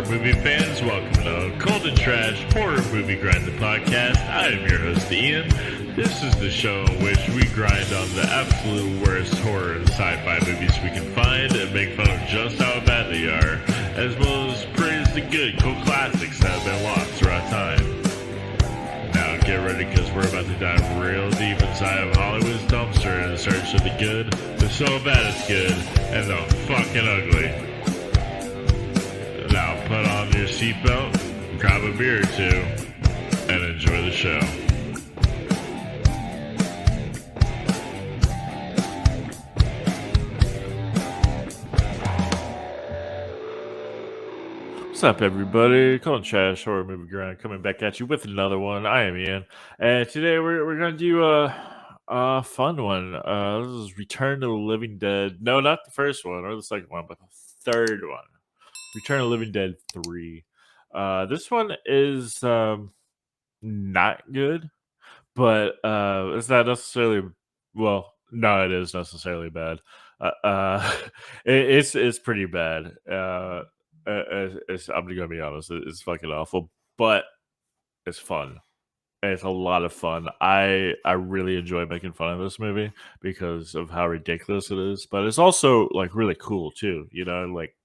movie fans, welcome to Cold and Trash Horror Movie Grind the Podcast. I am your host, Ian. This is the show in which we grind on the absolute worst horror and sci-fi movies we can find and make fun of just how bad they are, as well as praise the good, cool classics that have been lost throughout time. Now get ready, because we're about to dive real deep inside of Hollywood's dumpster in search of the good, the so bad it's good, and the fucking ugly. Now put on your seatbelt, grab a beer or two, and enjoy the show. What's up, everybody? Cold and Trash Horror Movie Grind coming back at you with another one. I am Ian, and today we're gonna do a fun one. This is Return to the Living Dead. No, not the first one or the second one, but the third one. Return of the Living Dead 3. This one is not good, but it's not necessarily, well, no, it is necessarily bad. It's pretty bad. I'm gonna be honest, it's fucking awful, but it's fun. It's a lot of fun. I really enjoy making fun of this movie because of how ridiculous it is, but it's also like really cool too, you know, like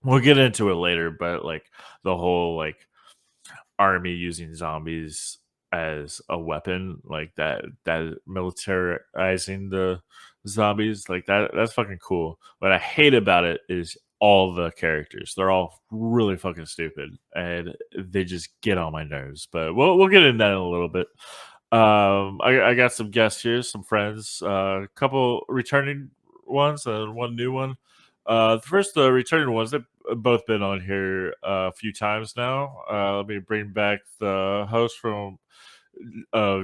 we'll get into it later, but like the whole like army using zombies as a weapon, like that militarizing the zombies, like that's fucking cool. What I hate about it is all the characters. They're all really fucking stupid and they just get on my nerves. But we'll get into that in a little bit. I got some guests here, some friends, a couple returning ones and one new one. The returning ones, they've both been on here a few times now. Let me bring back the host from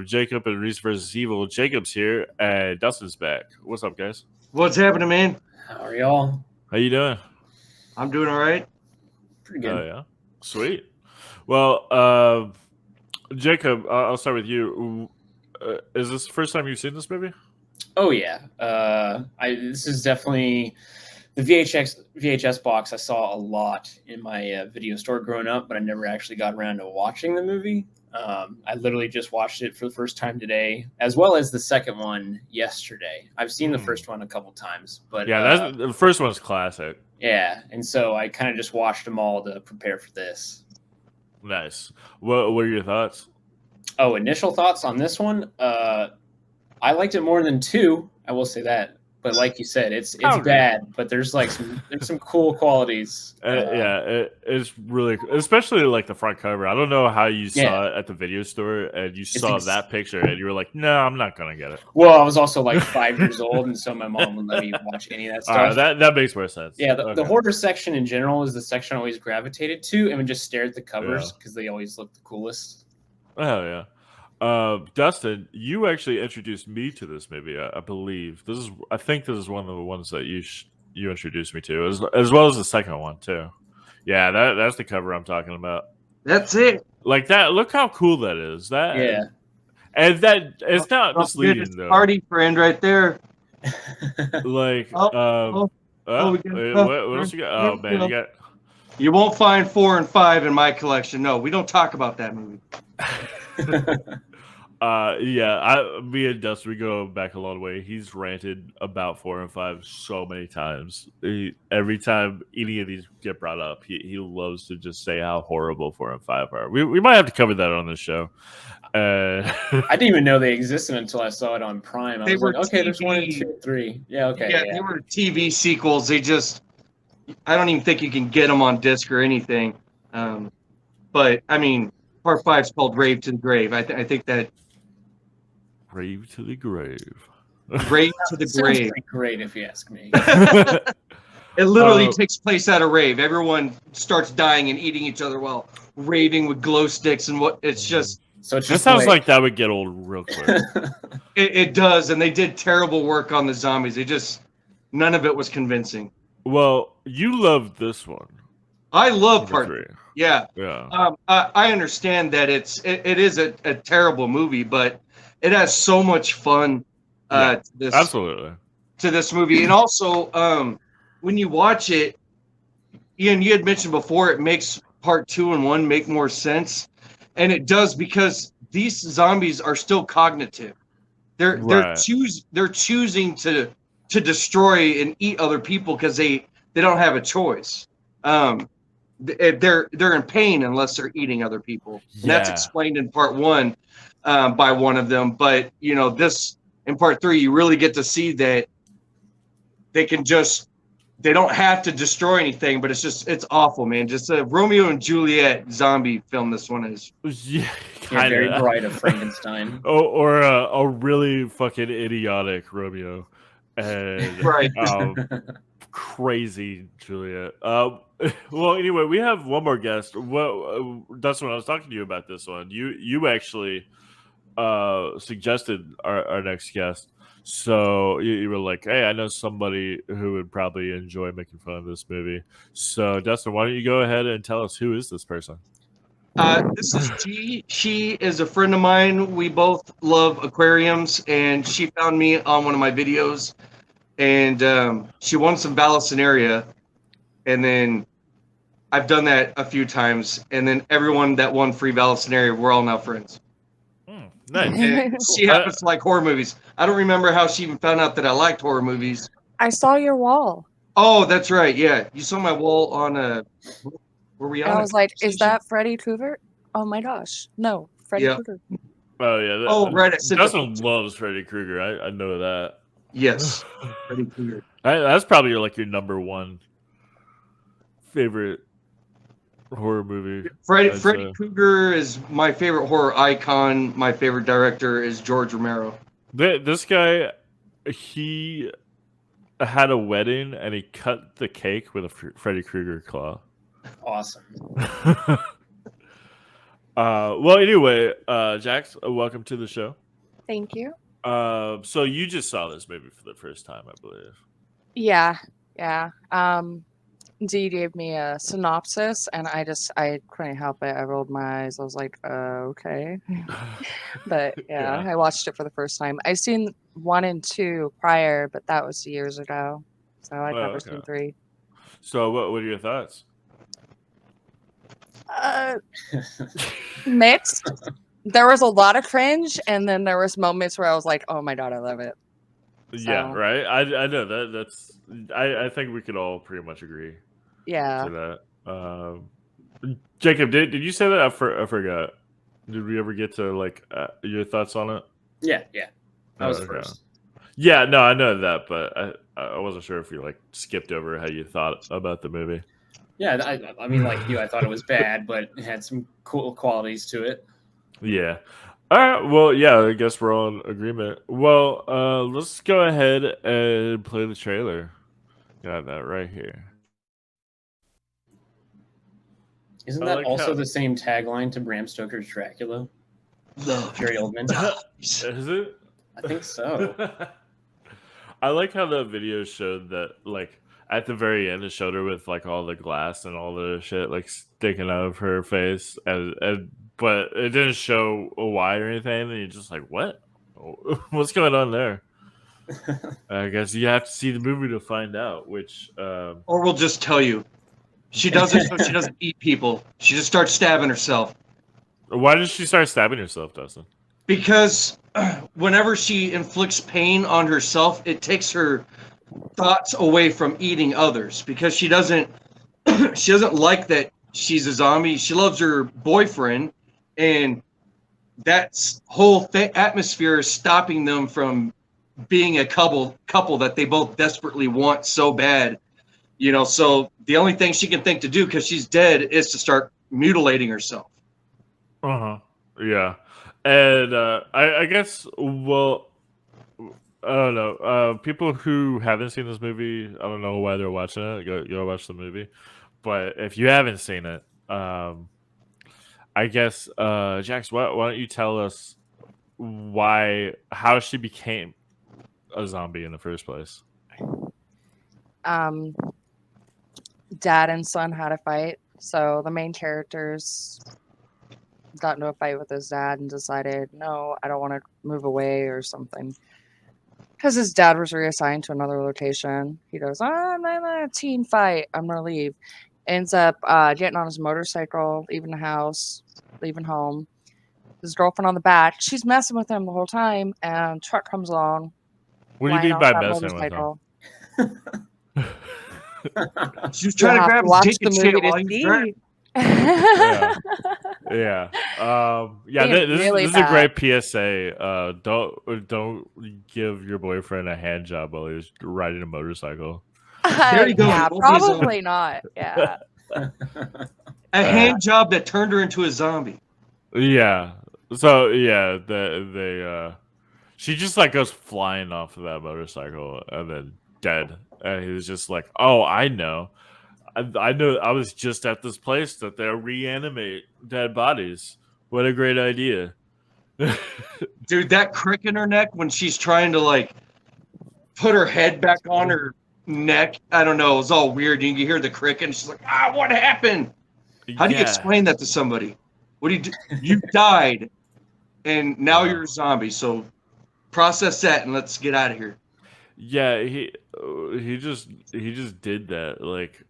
Jacob and Rhys versus Evil. Jacob's here and Dustin's back. What's up, guys? What's happening, man? How are y'all? How you doing? I'm doing all right. Pretty good. Oh, yeah. Sweet. Well, Jacob, I'll start with you. Is this the first time you've seen this movie? Oh yeah. This is definitely the VHS box I saw a lot in my video store growing up, but I never actually got around to watching the movie. I literally just watched it for the first time today, as well as the second one yesterday. I've seen the first one a couple times, but yeah, the first one's classic. Yeah, and so I kind of just watched them all to prepare for this. Nice. What are your thoughts? Oh, initial thoughts on this one? I liked it more than 2. I will say that. But like you said, it's bad. But there's like some cool qualities. It's really, especially like the front cover. I don't know how you saw it at the video store and you saw that picture and you were like, no, I'm not gonna get it. Well, I was also like 5 years old, and so my mom wouldn't let me watch any of that stuff. That makes more sense. Yeah, the horror section in general is the section I always gravitated to, and would just stare at the covers because they always look the coolest. Oh yeah. Dustin, you actually introduced me to this movie. I believe I think this is one of the ones that you introduced me to, as well as the second one too. Yeah, that's the cover I'm talking about. That's it. Like that. Look how cool that is. And that it's not misleading though. Party friend right there. Like, what else you got? Oh man, you got. You won't find 4 and 5 in my collection. No, we don't talk about that movie. Me and Dustin, we go back a long way. He's ranted about 4 and 5 so many times. Every time any of these get brought up, he loves to just say how horrible 4 and 5 are. We might have to cover that on this show. I didn't even know they existed until I saw it on Prime. I was like, okay, there's 1 and 2, 3. Yeah, okay. Yeah, they were TV sequels. I don't even think you can get them on disc or anything. But I mean, Part 5 is called Rave to the Grave. I think that. Rave to the grave. Rave to the grave. Sounds pretty great if you ask me. It literally takes place at a rave. Everyone starts dying and eating each other while raving with glow sticks and what. It's just. So it sounds like that would get old real quick. It does, and they did terrible work on the zombies. None of it was convincing. Well, you loved this one. I love Part 3. Yeah. I understand that it is a terrible movie, but it has so much fun. Absolutely. To this movie, and also when you watch it, Ian, you had mentioned before, it makes part 2 and 1 make more sense, and it does because these zombies are still cognitive. They're Right. choosing to destroy and eat other people because they don't have a choice. They're in pain unless they're eating other people, and that's Yeah. explained in part 1 by one of them. But this in part 3, you really get to see that they don't have to destroy anything, but it's awful, man. Just a Romeo and Juliet zombie film. This one is. Yeah, Yeah, very kinda. Bride of Frankenstein. or a really fucking idiotic Romeo and Right. crazy Juliet. Well, anyway, we have one more guest. Well, that's when I was talking to you about this one. You actually suggested our next guest. So you were like, "Hey, I know somebody who would probably enjoy making fun of this movie." So, Dustin, why don't you go ahead and tell us who is this person? This is G. She is a friend of mine. We both love aquariums, and she found me on one of my videos, and she won some Vallisneria, and then I've done that a few times, and then everyone that won free Vallisneria, we're all now friends. Nice. And she happens to like horror movies. I don't remember how she even found out that I liked horror movies. I saw your wall. Oh, that's right. Yeah, you saw my wall on were we on? And I a was like, is conversation? that Freddy Krueger? Oh my gosh. No, Freddy Yeah. Krueger. Oh yeah. Oh, right. I said Dustin loves Freddy Krueger. I know that. yes. Freddy Krueger. That's probably like your number one favorite horror movie. Freddy I'd say. Krueger is my favorite horror icon. My favorite director is George Romero. This guy, he had a wedding and he cut the cake with a Freddy Krueger claw. Awesome. Well, anyway, Jax, welcome to the show. Thank you. So you just saw this movie for the first time, I believe. Yeah. Dee gave me a synopsis, and I couldn't help it. I rolled my eyes. I was like, okay. But yeah, I watched it for the first time. I've seen 1 and 2 prior, but that was years ago. So I'd never seen 3. So what are your thoughts? Mixed. There was a lot of cringe, and then there was moments where I was like, oh my God, I love it. Yeah, right. I know that. That's. I think we could all pretty much agree. Yeah. To that. Jacob, did you say that? I forgot. Did we ever get to like your thoughts on it? Yeah. That was first. Yeah, no, I know that, but I wasn't sure if you like skipped over how you thought about the movie. Yeah, I mean, like you, I thought it was bad, but it had some cool qualities to it. Yeah. All right. Well, yeah, I guess we're all in agreement. Well, let's go ahead and play the trailer. Got that right here. Isn't that also the same tagline to Bram Stoker's Dracula? Love Jerry Oldman. Is it? I think so. I like how the video showed that, like, at the very end, it showed her with like all the glass and all the shit like sticking out of her face, but it didn't show why or anything. And you're just like, what? What's going on there? I guess you have to see the movie to find out. Which, or we'll just tell you, she does it so she doesn't eat people. She just starts stabbing herself. Why did she start stabbing herself, Dustin? Because whenever she inflicts pain on herself, it takes her thoughts away from eating others, because she doesn't like that she's a zombie. She loves her boyfriend, and that whole atmosphere is stopping them from being a couple that they both desperately want so bad. So the only thing she can think to do, because she's dead, is to start mutilating herself. Yeah. And I guess, well, I don't know. People who haven't seen this movie, I don't know why they're watching it. Go watch the movie. But if you haven't seen it, I guess, Jax, why don't you tell us how she became a zombie in the first place? Dad and son had a fight. So the main characters got into a fight with his dad and decided, no, I don't want to move away or something. Because his dad was reassigned to another location. He goes, I'm in a teen fight. I'm going to leave. ends up getting on his motorcycle, leaving the house, leaving home. His girlfriend on the back, she's messing with him the whole time, and truck comes along. What do you flying mean off by that messing with him? motorcycle. She was You'll trying to have grab to his watch dick the and shit movie while to he was see. driving. Yeah. Being This really is a great PSA. Don't give your boyfriend a hand job while he's riding a motorcycle. There you go. Yeah, It won't be a zombie. probably not. Yeah. A hand job that turned her into a zombie. Yeah. So yeah, she just like goes flying off of that motorcycle and then dead. And he was just like, "Oh, I know. I know. I was just at this place that they reanimate dead bodies. What a great idea." Dude, that crick in her neck when she's trying to like put her head back on her neck. I don't know. It was all weird. You can hear the crick and she's like, what happened? How do you explain that to somebody? What do you do? You died and now you're a zombie. So process that and let's get out of here. Yeah, he just did that like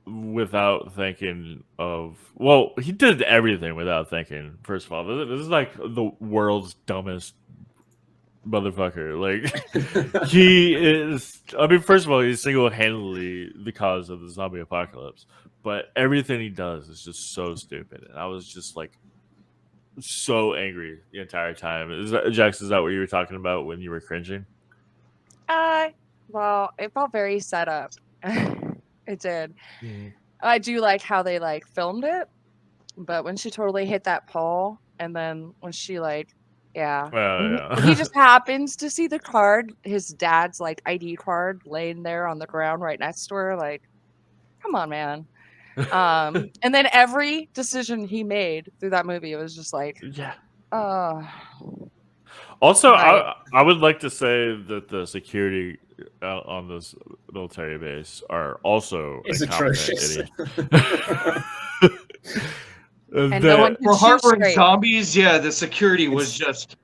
without thinking of. Well, he did everything without thinking. First of all, this is like the world's dumbest motherfucker. Like he is. I mean, first of all, he's single-handedly the cause of the zombie apocalypse. But everything he does is just so stupid, and I was just like so angry the entire time. Jax, is that what you were talking about when you were cringing? Well, it felt very set up. It did. I do like how they like filmed it, but when she totally hit that pole, and then when she like, he just happens to see the card, his dad's like ID card, laying there on the ground right next to her. Like, come on, man. And then every decision he made through that movie, it was just like, Also, right. I would like to say that the security on this military base are also atrocious. And no one for harboring zombies, the security was just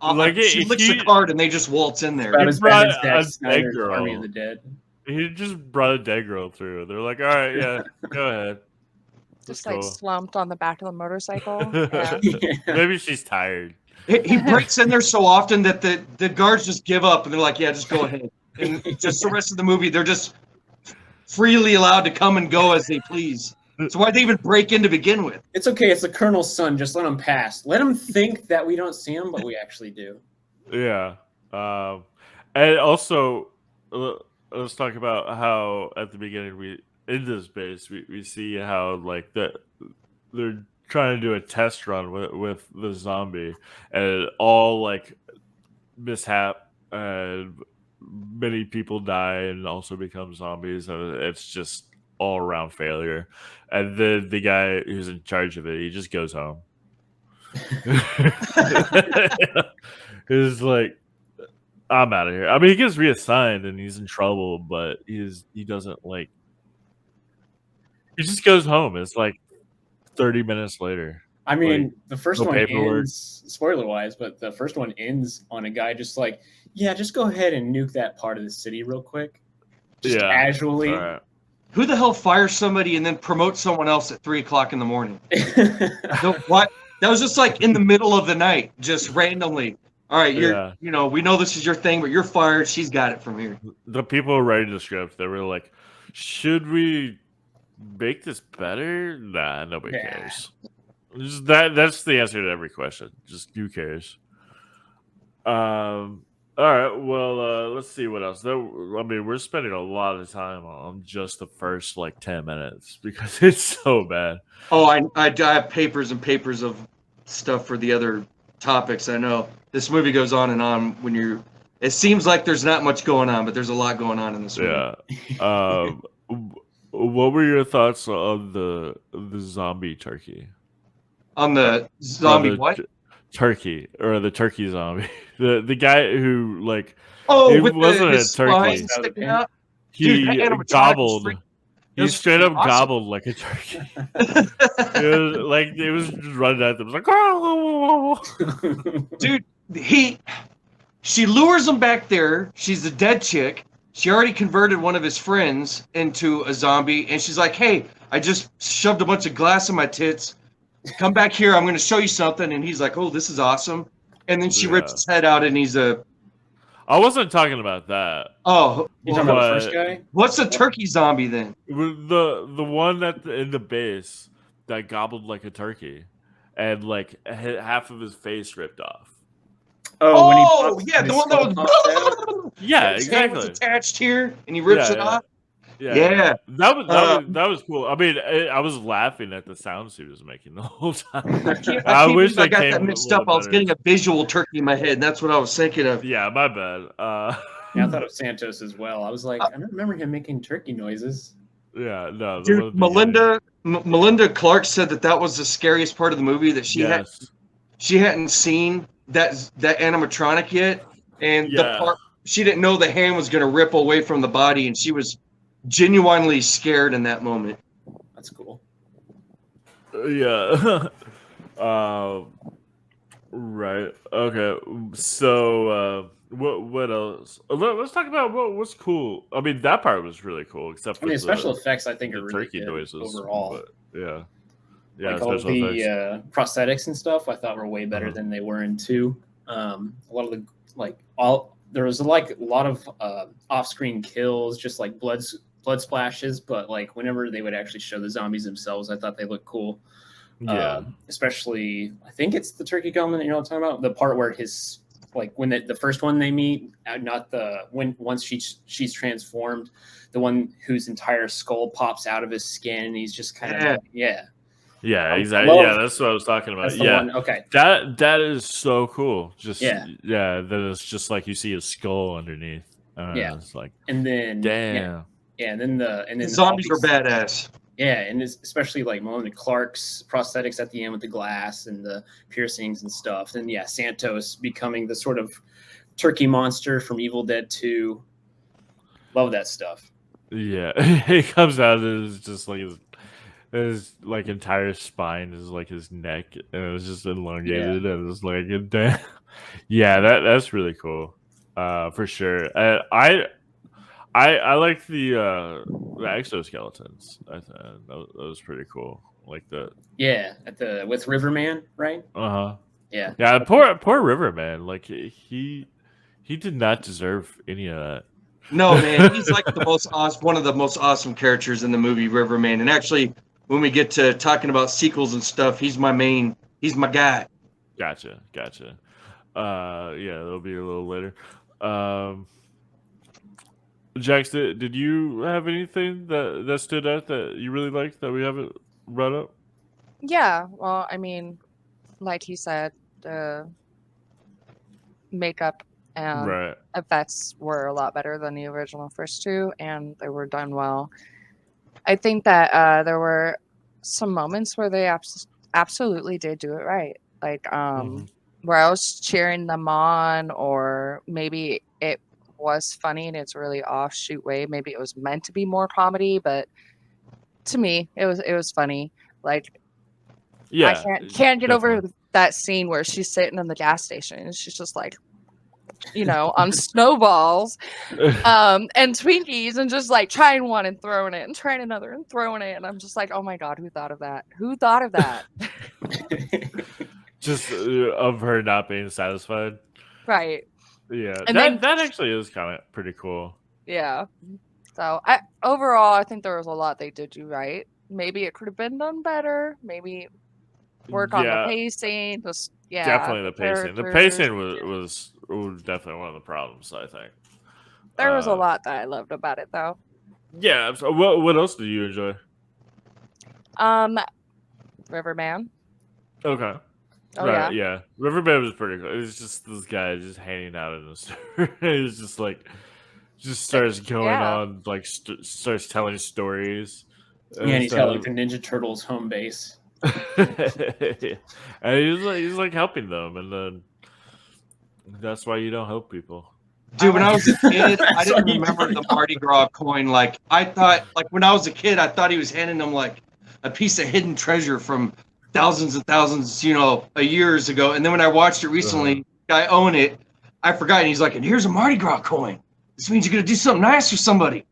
like she licks the card and they just waltz in there. About as bad as Zack Snyder's Army of the Dead. He just brought a dead girl through. They're like, all right, yeah, go ahead. Just like slumped on the back of the motorcycle. Maybe she's tired. He breaks in there so often that the guards just give up and they're like, yeah, just go ahead. And just the rest of the movie, they're just freely allowed to come and go as they please. So why'd they even break in to begin with? It's okay. It's the colonel's son. Just let him pass. Let him think that we don't see him, but we actually do. Yeah. And also, let's talk about how at the beginning in this base we see how like they're trying to do a test run with the zombie, and it all like mishap, and many people die and also become zombies, and it's just all around failure. And then the guy who's in charge of it, he just goes home. He's like, I'm out of here. I mean, he gets reassigned and he's in trouble, but he doesn't like. He just goes home. It's like 30 minutes later. I mean, the first one ends, spoiler-wise, but the first one ends on a guy just like, just go ahead and nuke that part of the city real quick. Just casually. Right. Who the hell fires somebody and then promotes someone else at 3 o'clock in the morning? What? That was just like in the middle of the night, just randomly. All right, we know this is your thing, but you're fired. She's got it from here. The people writing the script, they were like, should we make this better? Nah, nobody cares. That's the answer to every question. Just who cares? All right. Well, let's see what else. I mean, we're spending a lot of time on just the first like 10 minutes because it's so bad. Oh, I have papers and papers of stuff for the other topics. I know this movie goes on and on when you're. It seems like there's not much going on, but there's a lot going on in this movie. Yeah. What were your thoughts on the zombie turkey? On the zombie what? Turkey, or the turkey zombie. The guy who like it wasn't a turkey. He gobbled. He straight up gobbled like a turkey. It was just running at them. It was like, dude, she lures him back there. She's a dead chick. she already converted one of his friends into a zombie, and she's like, "Hey, I just shoved a bunch of glass in my tits. Come back here. I'm going to show you something." And he's like, "Oh, this is awesome." And then she rips his head out, and he's a. I wasn't talking about that. Oh, You talking about the first guy? What's a turkey zombie then? The one in the base that gobbled like a turkey, and like half of his face ripped off. Oh, yeah, the one that was. Yeah, his hand was exactly. attached here, and he rips it off. Yeah. That was cool. I mean, I was laughing at the sounds he was making the whole time. I wish I got that mixed up. I was getting a visual turkey in my head, and that's what I was thinking of. Yeah, my bad. Yeah, I thought of Santos as well. I was like, I don't remember him making turkey noises. Yeah, no. Dude, Melinda Clark said that was the scariest part of the movie, that she hadn't seen that animatronic yet, and the part she didn't know the hand was going to rip away from the body, and she was genuinely scared in that moment. That's cool. Yeah. Right. Okay. So what else? Let's talk about what's cool. I mean, that part was really cool, except for the special effects. I think are really turkey good noises overall. But, yeah. Like all the prosthetics and stuff, I thought were way better than they were in 2. A lot of there was like a lot of off-screen kills, just like blood splashes. But like whenever they would actually show the zombies themselves, I thought they looked cool. Yeah. Especially, I think it's the turkey government that you're talking about. The part where his when the first one they meet, not once she's transformed, the one whose entire skull pops out of his skin, and he's just kind of Yeah, exactly. Yeah, that's what I was talking about. Yeah, okay. That is so cool. Just then it's just like you see a skull underneath. It's like, and then damn. And then the zombies were badass. Yeah, and especially like Melinda Clark's prosthetics at the end with the glass and the piercings and stuff. And Santos becoming the sort of turkey monster from Evil Dead 2. Love that stuff. Yeah, he comes out and it's just like his like entire spine is like his neck, and it was just elongated, and it's like damn. Yeah, that's really cool, for sure. I like the exoskeletons. I thought that was pretty cool. Like with Riverman, right? Yeah. Poor Riverman. Like he did not deserve any of that. No, man, he's like one of the most awesome characters in the movie Riverman. And actually, when we get to talking about sequels and stuff, he's my guy. Gotcha. That'll be a little later. Jax, did you have anything that stood out that you really liked that we haven't brought up? Yeah, well, I mean, like he said, the makeup and effects were a lot better than the original first 2, and they were done well. I think that there were some moments where they absolutely did do it right. Like where I was cheering them on, or maybe it was funny in its really offshoot way. Maybe it was meant to be more comedy, but to me, it was funny. Like, I can't get over that scene where she's sitting in the gas station and she's just like, on snowballs and Twinkies, and just like trying one and throwing it, and trying another and throwing it, and I'm just like, oh my god, who thought of that? Just of her not being satisfied, right? Yeah, and that actually is kind of pretty cool. Yeah. So overall, I think there was a lot they did do right. Maybe it could have been done better. Maybe work on the pacing. Definitely the pacing. The pacing was definitely one of the problems, I think. There was a lot that I loved about it, though. Yeah. So what else did you enjoy? Riverman. Okay. Oh, yeah. Riverman was pretty cool. It was just this guy just hanging out in the store. It was just like, starts going on, like starts telling stories. And he's got like the Ninja Turtles home base. And he's like helping them, and then that's why you don't help people. Dude, when I was a kid, I didn't remember the Mardi Gras coin. Like, I thought, like when I was a kid, I thought he was handing them like a piece of hidden treasure from thousands and thousands, years ago. And then when I watched it recently, I own it. I forgot. And he's like, and here's a Mardi Gras coin. This means you're gonna do something nice for somebody.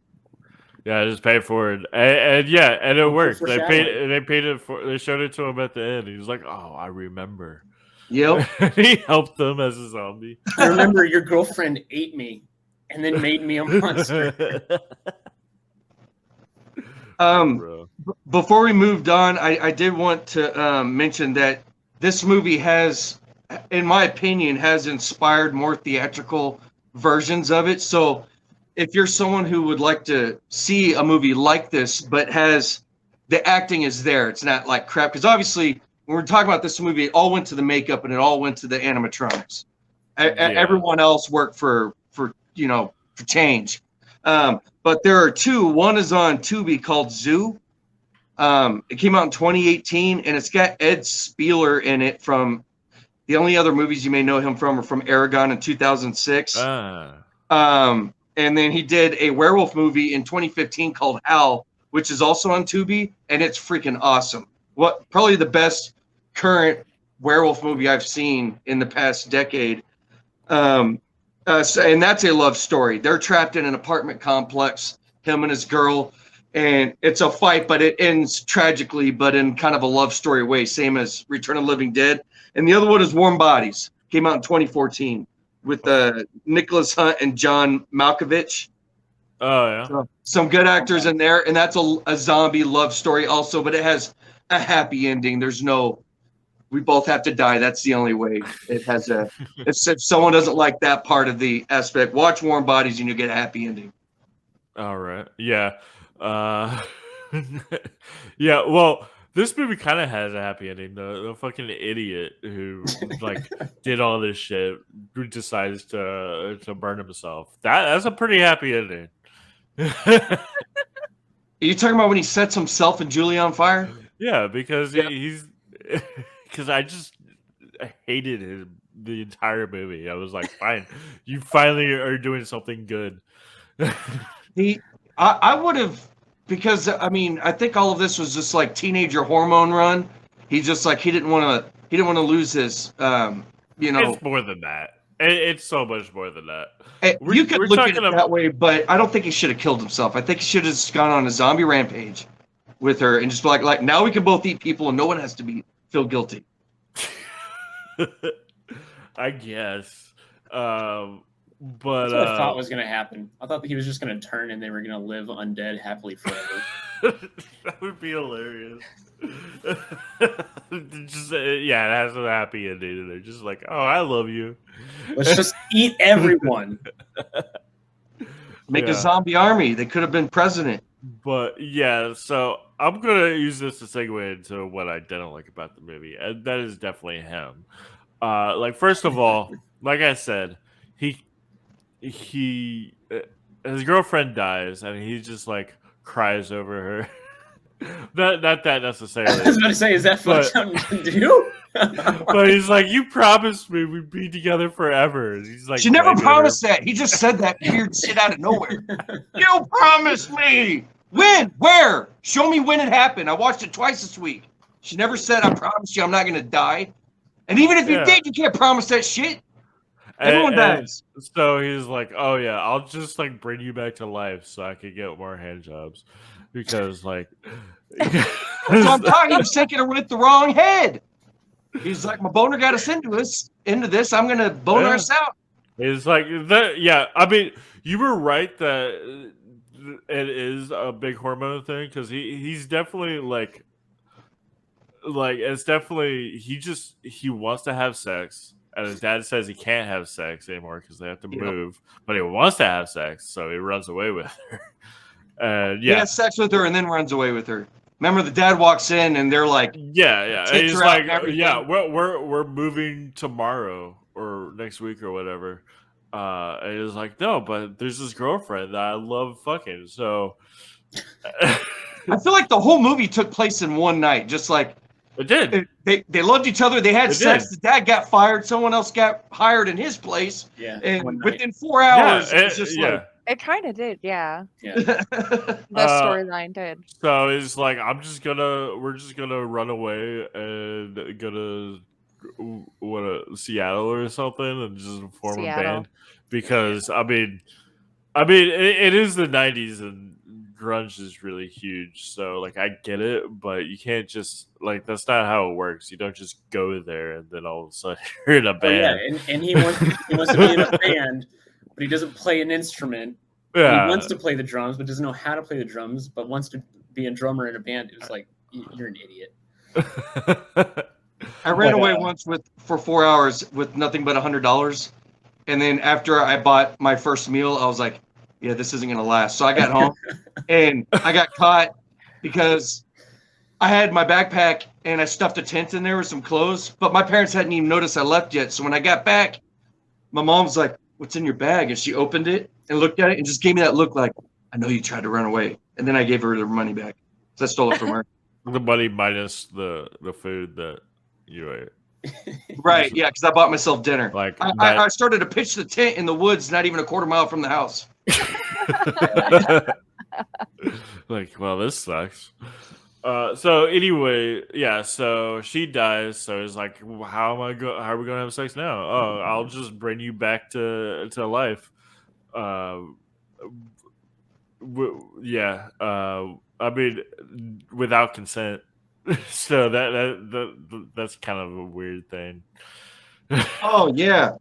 Yeah, I just paid for it, and yeah, and it worked. They foreshadowing. paid it for. They showed it to him at the end. He was like, "Oh, I remember." Yep. He helped them as a zombie. I remember your girlfriend ate me and then made me a monster. Bro. Before we moved on, I did want to mention that this movie has, in my opinion, has inspired more theatrical versions of it. So if you're someone who would like to see a movie like this, but has the acting is there, it's not like crap. Because obviously, when we're talking about this movie, it all went to the makeup and it all went to the animatronics. Everyone else worked for change. But there are two. One is on Tubi called Zoo. It came out in 2018, and it's got Ed Spieler in it. From the only other movies you may know him from are from Aragon in 2006. And then he did a werewolf movie in 2015 called Howl, which is also on Tubi, and it's freaking awesome. Probably the best current werewolf movie I've seen in the past decade. And that's a love story. They're trapped in an apartment complex, him and his girl, and it's a fight, but it ends tragically, but in kind of a love story way, same as Return of the Living Dead. And the other one is Warm Bodies. Came out in 2014 with Nicholas Hunt and John Malkovich. Oh yeah, so, some good actors in there, and that's a zombie love story also, but it has a happy ending. There's no, we both have to die. That's the only way. It has a. If someone doesn't like that part of the aspect, watch Warm Bodies and you get a happy ending. all right, yeah, yeah. Well, this movie kind of has a happy ending. The fucking idiot who like did all this shit who decides to burn himself. That's a pretty happy ending. Are you talking about when he sets himself and Julie on fire? Yeah, because he's because I hated the entire movie. I was like, fine, you finally are doing something good. I would have, because I mean, I think all of this was just like teenager hormone run. He's just like he didn't want to lose his It's more than that. It's so much more than that. You could look at it that way, but I don't think he should have killed himself. I think he should have just gone on a zombie rampage with her and just be like now we can both eat people and no one has to feel guilty. I guess. But that's what I thought was going to happen. I thought that he was just going to turn and they were going to live undead happily forever. That would be hilarious. Just it has a happy ending, and they're just like, "Oh, I love you. Let's just eat everyone." Make a zombie army. They could have been president. But yeah, so I'm gonna use this to segue into what I didn't like about the movie, and that is definitely him. Like, first of all, like I said, his girlfriend dies, and he just like cries over her. not that necessarily. I was about to say, is that something to do? But he's like, you promised me we'd be together forever. And he's like, she never promised that. He just said that weird shit out of nowhere. You promised me. When? Where? Show me when it happened. I watched it twice this week. She never said, I promised you I'm not going to die. And even if you did, you can't promise that shit. Everyone dies. So he's like, oh yeah, I'll just like bring you back to life so I can get more hand jobs. Because like that's what I'm talking. He's taking her with the wrong head. He's like, my boner got us into this. I'm gonna boner us out. It's like that. Yeah, I mean, you were right that it is a big hormone thing because he's definitely like it's definitely he wants to have sex. And his dad says he can't have sex anymore because they have to move. But he wants to have sex, so he runs away with her. He has sex with her and then runs away with her. Remember, the dad walks in and they're like, yeah. And he's like, yeah, we're moving tomorrow or next week or whatever. And he's like, no, but there's this girlfriend that I love fucking. So I feel like the whole movie took place in one night, just like. It did. They loved each other. They had sex. The dad got fired. Someone else got hired in his place. Yeah. And within 4 hours, it's just like. It kind of did, yeah. The storyline did. So it's like we're just gonna run away and go to Seattle or something and just form a band because I mean I mean, it is the '90s, and grunge is really huge. So, like, I get it, but you can't just like that's not how it works. You don't just go there and then all of a sudden you're in a Oh yeah, band. and he wants to be in a band, but he doesn't play an instrument. And he wants to play the drums, but doesn't know how to play the drums, but wants to be a drummer in a band. It was like, you're an idiot. I ran away once for 4 hours with nothing but $100, and then after I bought my first meal, I was like, "Yeah, this isn't gonna last." So I got home, and I got caught because I had my backpack and I stuffed a tent in there with some clothes, but my parents hadn't even noticed I left yet. So when I got back, my mom's like, "What's in your bag?" And she opened it and looked at it and just gave me that look like, "I know you tried to run away." And then I gave her the money back. So I stole it from her. The money minus the food that you ate. Right, yeah, because I bought myself dinner. Like I started to pitch the tent in the woods, not even a quarter mile from the house. like, well, this sucks. So anyway, yeah. So she dies. So it's like, how are we gonna have sex now? Oh, I'll just bring you back to life. Yeah. I mean, without consent. So that's kind of a weird thing. Oh yeah,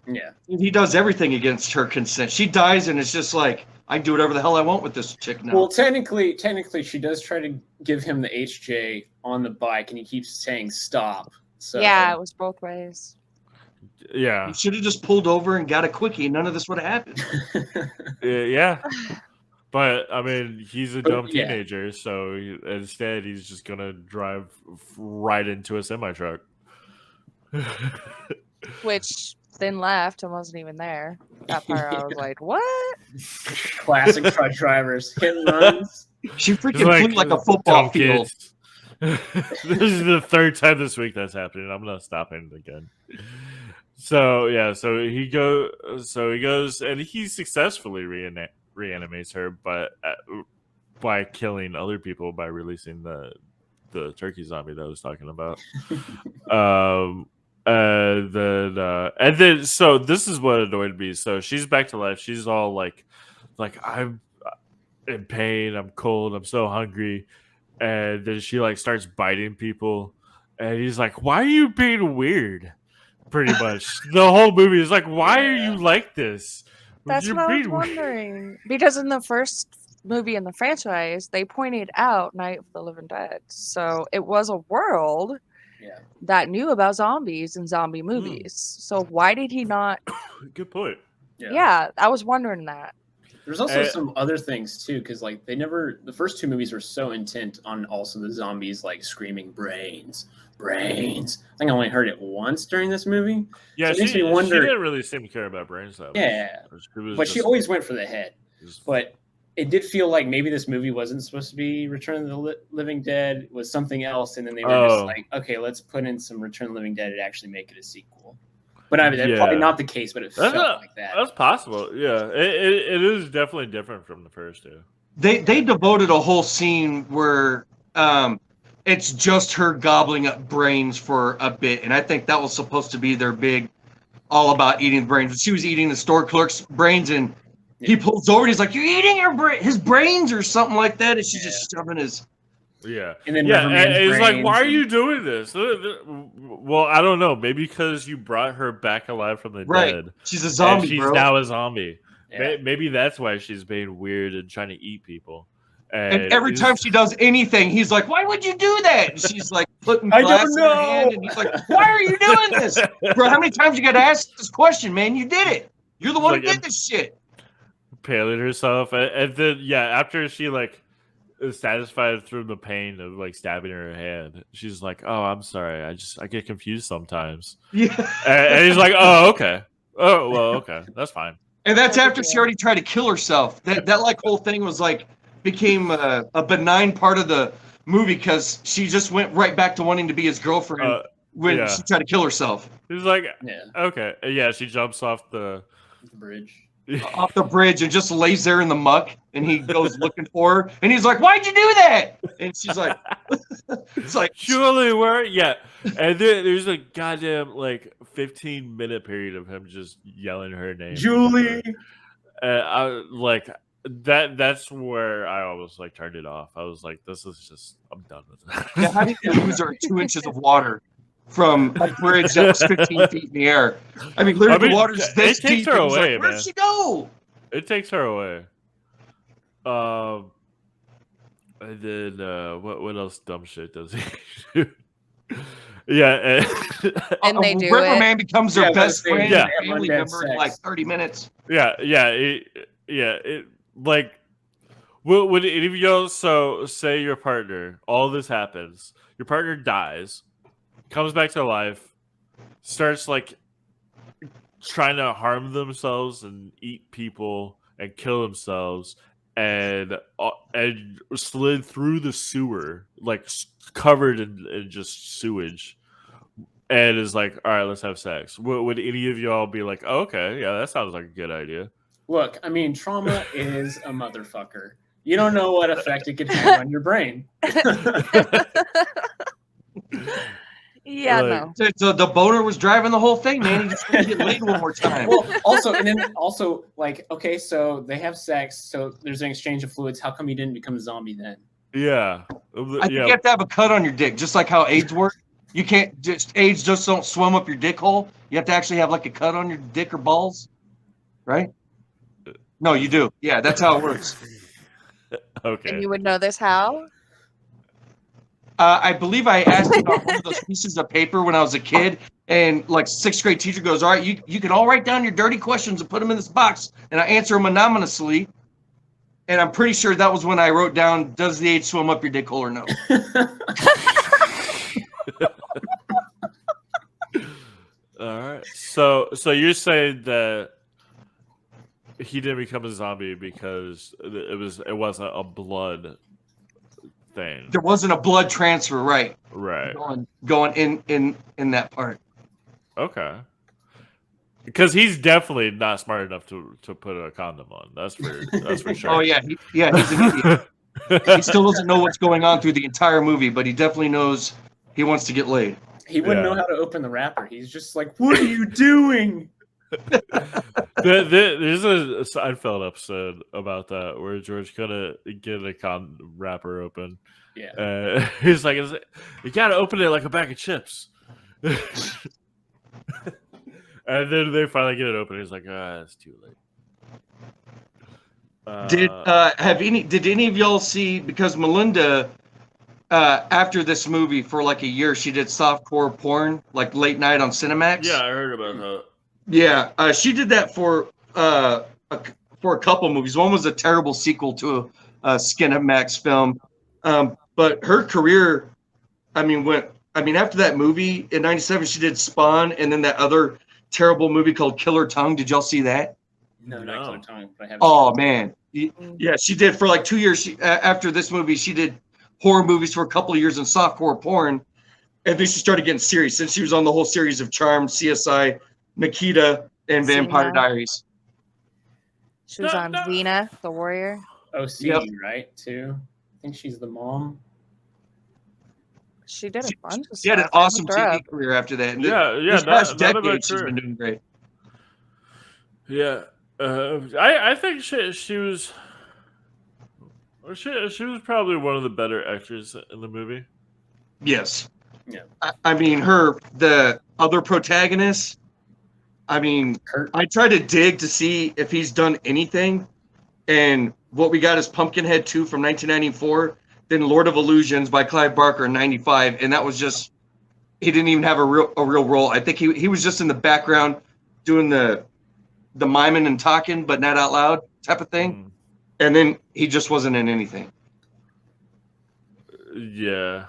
Yeah. he does everything against her consent. She dies, and it's just like, I can do whatever the hell I want with this chick now. Well, technically, she does try to give him the HJ on the bike, and he keeps saying stop. So Yeah, it was both ways. Yeah. He should have just pulled over and got a quickie. None of this would have happened. Yeah. But I mean, he's a dumb yeah. teenager, so instead he's just gonna drive right into a semi truck. Which then left and wasn't even there. That part I was like, what? Classic truck drivers, hit and runs. She freaking flew like a football field. This is the third time this week that's happening. I'm not stopping again. So yeah, so he goes and he successfully reanimates her, but by killing other people by releasing the turkey zombie that I was talking about. And then so this is what annoyed me. So she's back to life. She's all like I'm in pain. I'm cold. I'm so hungry. And then she like starts biting people. And he's like, "Why are you being weird?" Pretty much the whole movie is like, "Why are you like this?" That's You're what I was being wondering. Because in the first movie in the franchise, they pointed out Night of the Living Dead. So it was a world that knew about zombies and zombie movies. So why did he not? Good point. Yeah, I was wondering that. There's also some other things too, because like the first two movies were so intent on also the zombies like screaming brains. I think I only heard it once during this movie. Yeah, so it makes me wonder. She didn't really seem to care about brains though. Yeah, but she always went for the head. But it did feel like maybe this movie wasn't supposed to be Return of the Living Dead. It was something else, and then they were just like, okay, let's put in some Return of the Living Dead and actually make it a sequel. But I mean, that's probably not the case, but it felt like that. That's possible. Yeah, it is definitely different from the first two. They devoted a whole scene where it's just her gobbling up brains for a bit, and I think that was supposed to be their big, all about eating brains. She was eating the store clerk's brains, and he pulls over and he's like, "You're eating his brains or something like that," and she's just shoving his. Yeah, and then and he's like, "Why are you doing this?" Well, I don't know. Maybe because you brought her back alive from the dead. She's a zombie. She's now a zombie. Yeah. Maybe that's why she's being weird and trying to eat people. And every time she does anything, he's like, "Why would you do that?" And she's like putting glass in her hand, and he's like, "Why are you doing this, bro? How many times you got to ask this question, man? You did it. You're the one who did this shit." Impaling herself, and then after she like is satisfied through the pain of like stabbing her hand, she's like, "Oh, I'm sorry. I get confused sometimes." Yeah, and he's like, "Oh, okay. Oh, well, okay. That's fine." And that's after she already tried to kill herself. That like whole thing was like became a benign part of the movie because she just went right back to wanting to be his girlfriend when she tried to kill herself. He's like, okay, she jumps off the bridge. Off the bridge and just lays there in the muck, and he goes looking for her, and he's like, "Why'd you do that?" And she's like, "It's like surely we're And there's a goddamn like 15-minute period of him just yelling her name, Julie. I like that. That's where I almost like turned it off. I was like, "This is just. I'm done with it." Yeah, how do you lose her 2 inches of water from a bridge that was 15 feet in the air? I mean, literally, the water's this it takes deep. her And he's away, like, where'd man. she go? It takes her away. And then what else dumb shit does he do? Yeah, And they do Riverman becomes their best friend yeah. and family member in like 30 minutes. yeah. It like would any of y'all say your partner? All this happens. Your partner dies, comes back to life, starts like trying to harm themselves and eat people and kill themselves, and slid through the sewer, like covered in just sewage, and is like, all right, let's have sex. Would any of y'all be like, oh, okay, yeah, that sounds like a good idea? Look, I mean, trauma is a motherfucker. You don't know what effect it could have on your brain. Yeah, Like- no. So the boner was driving the whole thing, man. He just wanted to get laid one more time. Well, also, like, okay, so they have sex, so there's an exchange of fluids. How come you didn't become a zombie then? Yeah, I think you have to have a cut on your dick, just like how AIDS works. You can't AIDS just don't swim up your dick hole. You have to actually have like a cut on your dick or balls, right? No, you do. Yeah, that's how it works. Okay. And you would know this how? I believe I asked it on one of those pieces of paper when I was a kid, and like 6th grade teacher goes, all right, you can all write down your dirty questions and put them in this box, and I answer them anonymously. And I'm pretty sure that was when I wrote down, does the AIDS swim up your dick hole or no? All right. So you're saying that he didn't become a zombie because it wasn't a blood thing. There wasn't a blood transfer, right? Right. Going in that part. Okay. Because he's definitely not smart enough to put a condom on. That's for sure. Oh yeah, he's an idiot. He still doesn't know what's going on through the entire movie, but he definitely knows he wants to get laid. He wouldn't know how to open the wrapper. He's just like, what are you doing? There's a Seinfeld episode about that where George couldn't get a condom wrapper open. Yeah. He's like, you gotta open it like a bag of chips. And then they finally get it open. He's like, it's too late. Did any of y'all see, because Melinda after this movie for like a year she did softcore porn like late night on Cinemax? Yeah, I heard about that. Yeah, she did that for a couple movies. One was a terrible sequel to a Cinemax film. But her career, after that movie in '97 she did Spawn, and then that other terrible movie called Killer Tongue. Did y'all see that? No, not Killer Tongue. But I have. Oh man, yeah, she did for like 2 years. After this movie, she did horror movies for a couple of years in softcore porn, and then she started getting serious. Since she was on the whole series of Charmed, CSI, Nikita, and Vampire Diaries. She was on Xena, the Warrior. OC, right? Too. I think she's the mom. She did a bunch of stuff. She had an awesome TV career after that. And this past decade, she's been doing great. Yeah, I think she was probably one of the better actors in the movie. Yes. Yeah. The other protagonist. Kurt. I tried to dig to see if he's done anything, and what we got is Pumpkinhead 2 from 1994. Then Lord of Illusions by Clive Barker in '95, and that was just, he didn't even have a real role. I think he was just in the background doing the miming and talking, but not out loud type of thing. And then he just wasn't in anything. Yeah.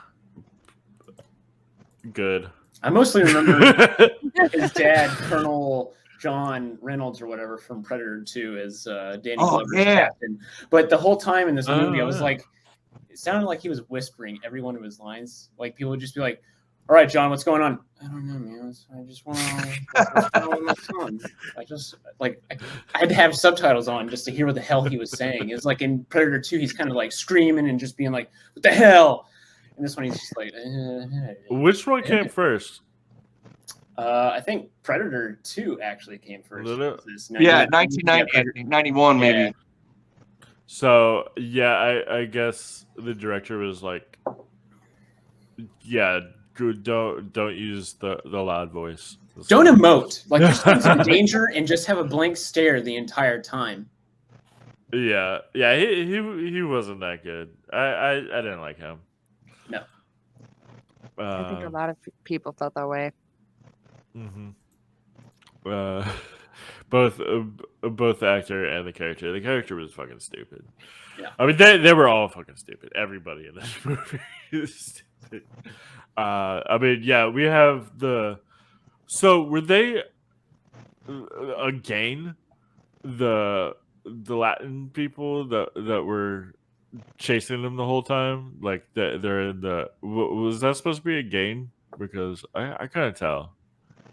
Good. I mostly remember his dad, Colonel John Reynolds or whatever from Predator 2 as Danny Glover's captain. But the whole time in this movie, I was like, it sounded like he was whispering every one of his lines. Like people would just be like, "All right, John, what's going on?" I don't know, man. I just want to. I had to have subtitles on just to hear what the hell he was saying. It was like in Predator 2, he's kind of like screaming and just being like, "What the hell?" And this one, he's just like, Which one came first? I think Predator 2 actually came first. Did it? This Yeah, 1990, 1990, I think, 91 maybe. Yeah. So yeah, I guess the director was like, yeah, don't use the loud voice. Don't emote. Like there's things in danger and just have a blank stare the entire time. Yeah, he wasn't that good. I didn't like him. No. I think a lot of people felt that way. Mm-hmm. Both the actor and the character. The character was fucking stupid. Yeah. I mean, they were all fucking stupid. Everybody in this movie is stupid. I mean, yeah, we have the. So were they again the Latin people that were chasing them the whole time? Like they're in the. Was that supposed to be a game? Because I couldn't tell.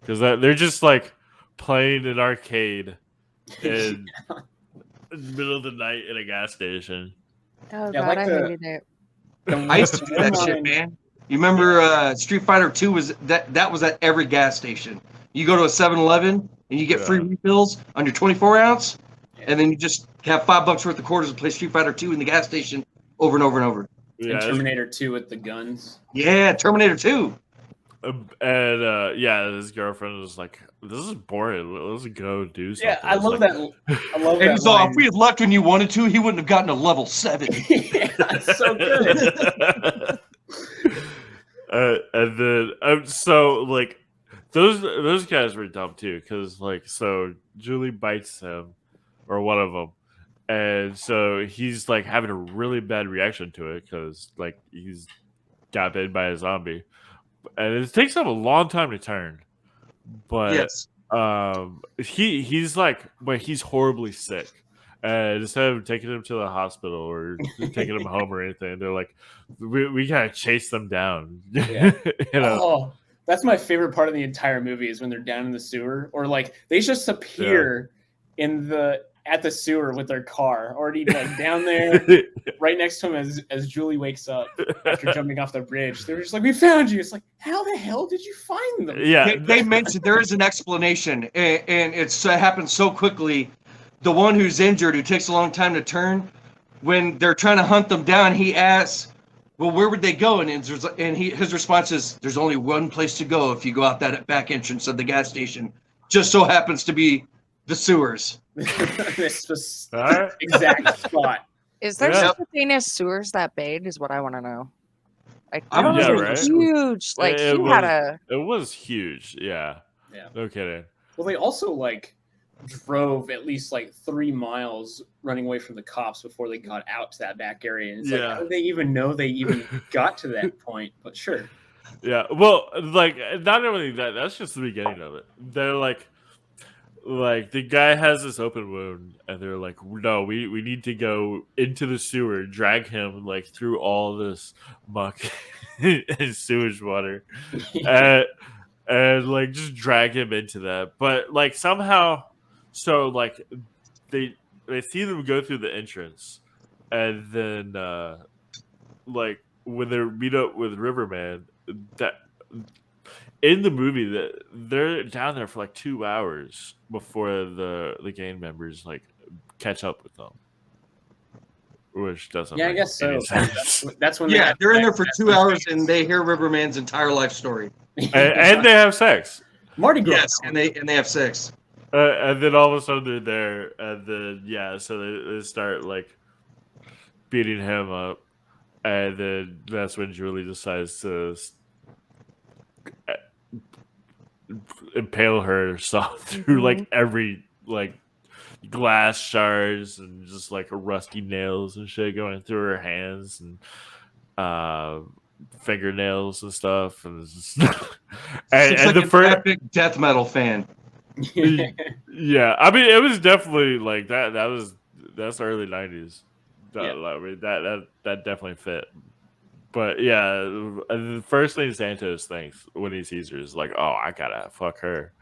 Because they're just like playing an arcade in the middle of the night in a gas station. Oh Yeah, god, like I the- hated it. I used to do that shit, man. You remember Street Fighter 2 was that was at every gas station. You go to a 7-Eleven and you get free refills on your 24-ounce, and then you just have $5 worth of quarters and play Street Fighter 2 in the gas station over and over and over. Yeah, And Terminator 2 with the guns. Yeah, Terminator 2. and yeah, his girlfriend was like, "This is boring. Let's go do something." Yeah, I It's love like, that. I love And that he's all, line. if we had left when you wanted to, he wouldn't have gotten a level 7. Yeah, it's so good. And then so like those guys were dumb too, because like so Julie bites him or one of them, and so he's like having a really bad reaction to it because like he's got bitten by a zombie, and it takes him a long time to turn. But Yes. he's like, but he's horribly sick. And instead of taking him to the hospital or taking him home or anything, they're like, we gotta chase them down. Yeah. You know? Oh, that's my favorite part of the entire movie is when they're down in the sewer, or like they just appear at the sewer with their car already like down there, right next to him as Julie wakes up after jumping off the bridge. They're just like, "We found you." It's like, how the hell did you find them? Yeah, They mentioned there is an explanation, and it's happens so quickly. The one who's injured, who takes a long time to turn, when they're trying to hunt them down, he asks, "Well, where would they go?" And his response is, "There's only one place to go if you go out that back entrance of the gas station. Just so happens to be the sewers." This was All right. exact spot. Is there Yeah. such a thing as sewers that big? Is what I want to know. Like, I don't those know, are right? huge. Like It he had was- a. It was huge. Yeah. Yeah. No kidding. Well, they also like drove at least like 3 miles running away from the cops before they got out to that back area. And it's like, Yeah. how do they even know they even got to that point? But sure. Yeah. Well, like not only that, that's just the beginning of it. They're like the guy has this open wound, and they're like, no, we need to go into the sewer, drag him like through all this muck and sewage water, and like just drag him into that. But like somehow, so like they see them go through the entrance, and then like when they meet up with Riverman, that in the movie that they're down there for like 2 hours before the gang members like catch up with them, which doesn't. Yeah, I make guess any so. sense. That's when Yeah, they're in there for that's 2 when- hours, and they hear Riverman's entire life story. and they have sex. Mardi Gras. Yes, and they have sex. And then all of a sudden they're there, and then so they start like beating him up, and then that's when Julie decides to impale herself through like every like glass shards and just like rusty nails and shit going through her hands and fingernails and stuff, and it's just and She's like the an first. epic death metal fan. Yeah, I mean, it was definitely like that. That's the early '90s. Yeah. I mean, that definitely fit. But yeah, the first thing Santos thinks when he sees her is like, "Oh, I gotta fuck her."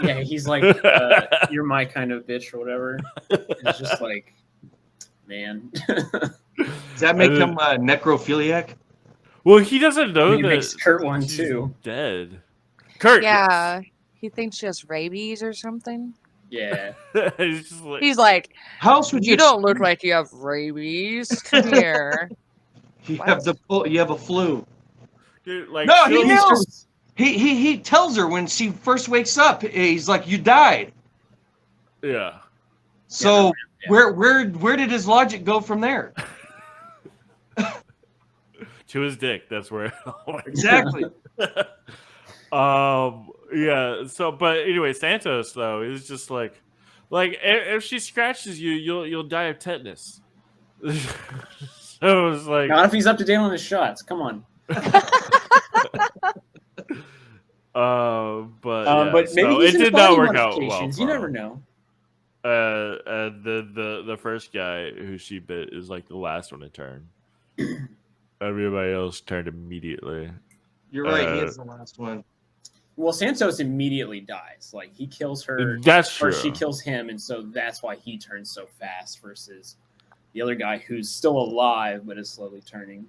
Yeah, he's like, "You're my kind of bitch" or whatever. It's just like, man. Does that make And him necrophiliac? Well, he doesn't know He that makes Kurt one she's too. dead. Kurt. Yeah, he thinks she has rabies or something. Yeah. He's just like, He's like, How else would you don't look like you have rabies. Come here. you What? have you have a flu? dude, like, No, she'll- he knows. He tells her when she first wakes up. He's like, "You died." Yeah. So Yeah. where did his logic go from there? To his dick. That's where. Exactly. Yeah. So, but anyway, Santos though is just like if she scratches you, you'll die of tetanus. So it's like, Not if he's up to date on his shots. Come on. but yeah, But maybe so he's it into did not body work out well. modifications. For You never him. know. The first guy who she bit is like the last one to turn. Everybody else turned immediately. You're right. He is the last one. Well, Santos immediately dies. Like he kills her, That's true. or she kills him, and so that's why he turns so fast versus the other guy who's still alive but is slowly turning.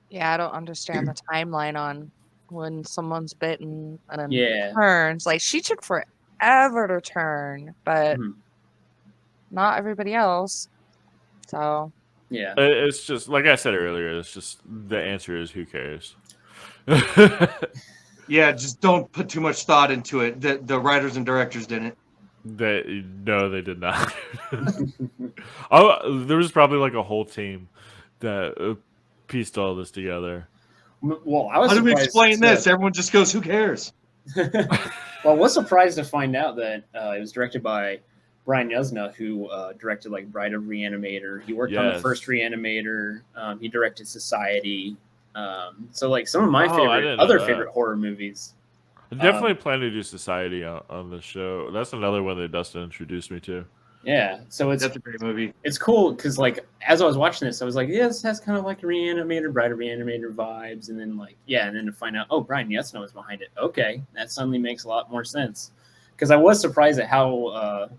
Yeah, I don't understand the timeline on when someone's bitten and then Yeah. turns. Like, she took forever to turn, but Mhm. not everybody else. So, Yeah. It's just like I said earlier. It's just the answer is who cares. Yeah, just don't put too much thought into it. The writers and directors didn't. No, they did not. Oh, there was probably like a whole team that pieced all this together. Well, I was How do we surprised explain that- this? Everyone just goes, "Who cares?" Well, I was surprised to find out that it was directed by Brian Yuzna, who directed like Bride of Reanimator. He worked on the Yes. first Reanimator. He directed Society. So like some of my Oh, I favorite didn't know other that. favorite horror movies. I definitely plan to do Society on the show. That's another one that Dustin introduced me to. Yeah, so it's That's a great movie. it's cool because like as I was watching this, I was like, yeah, this has kind of like Reanimator, Bride of Reanimator vibes, and then like and then to find out, oh, Brian Yuzna was behind it. Okay, that suddenly makes a lot more sense. Because I was surprised at how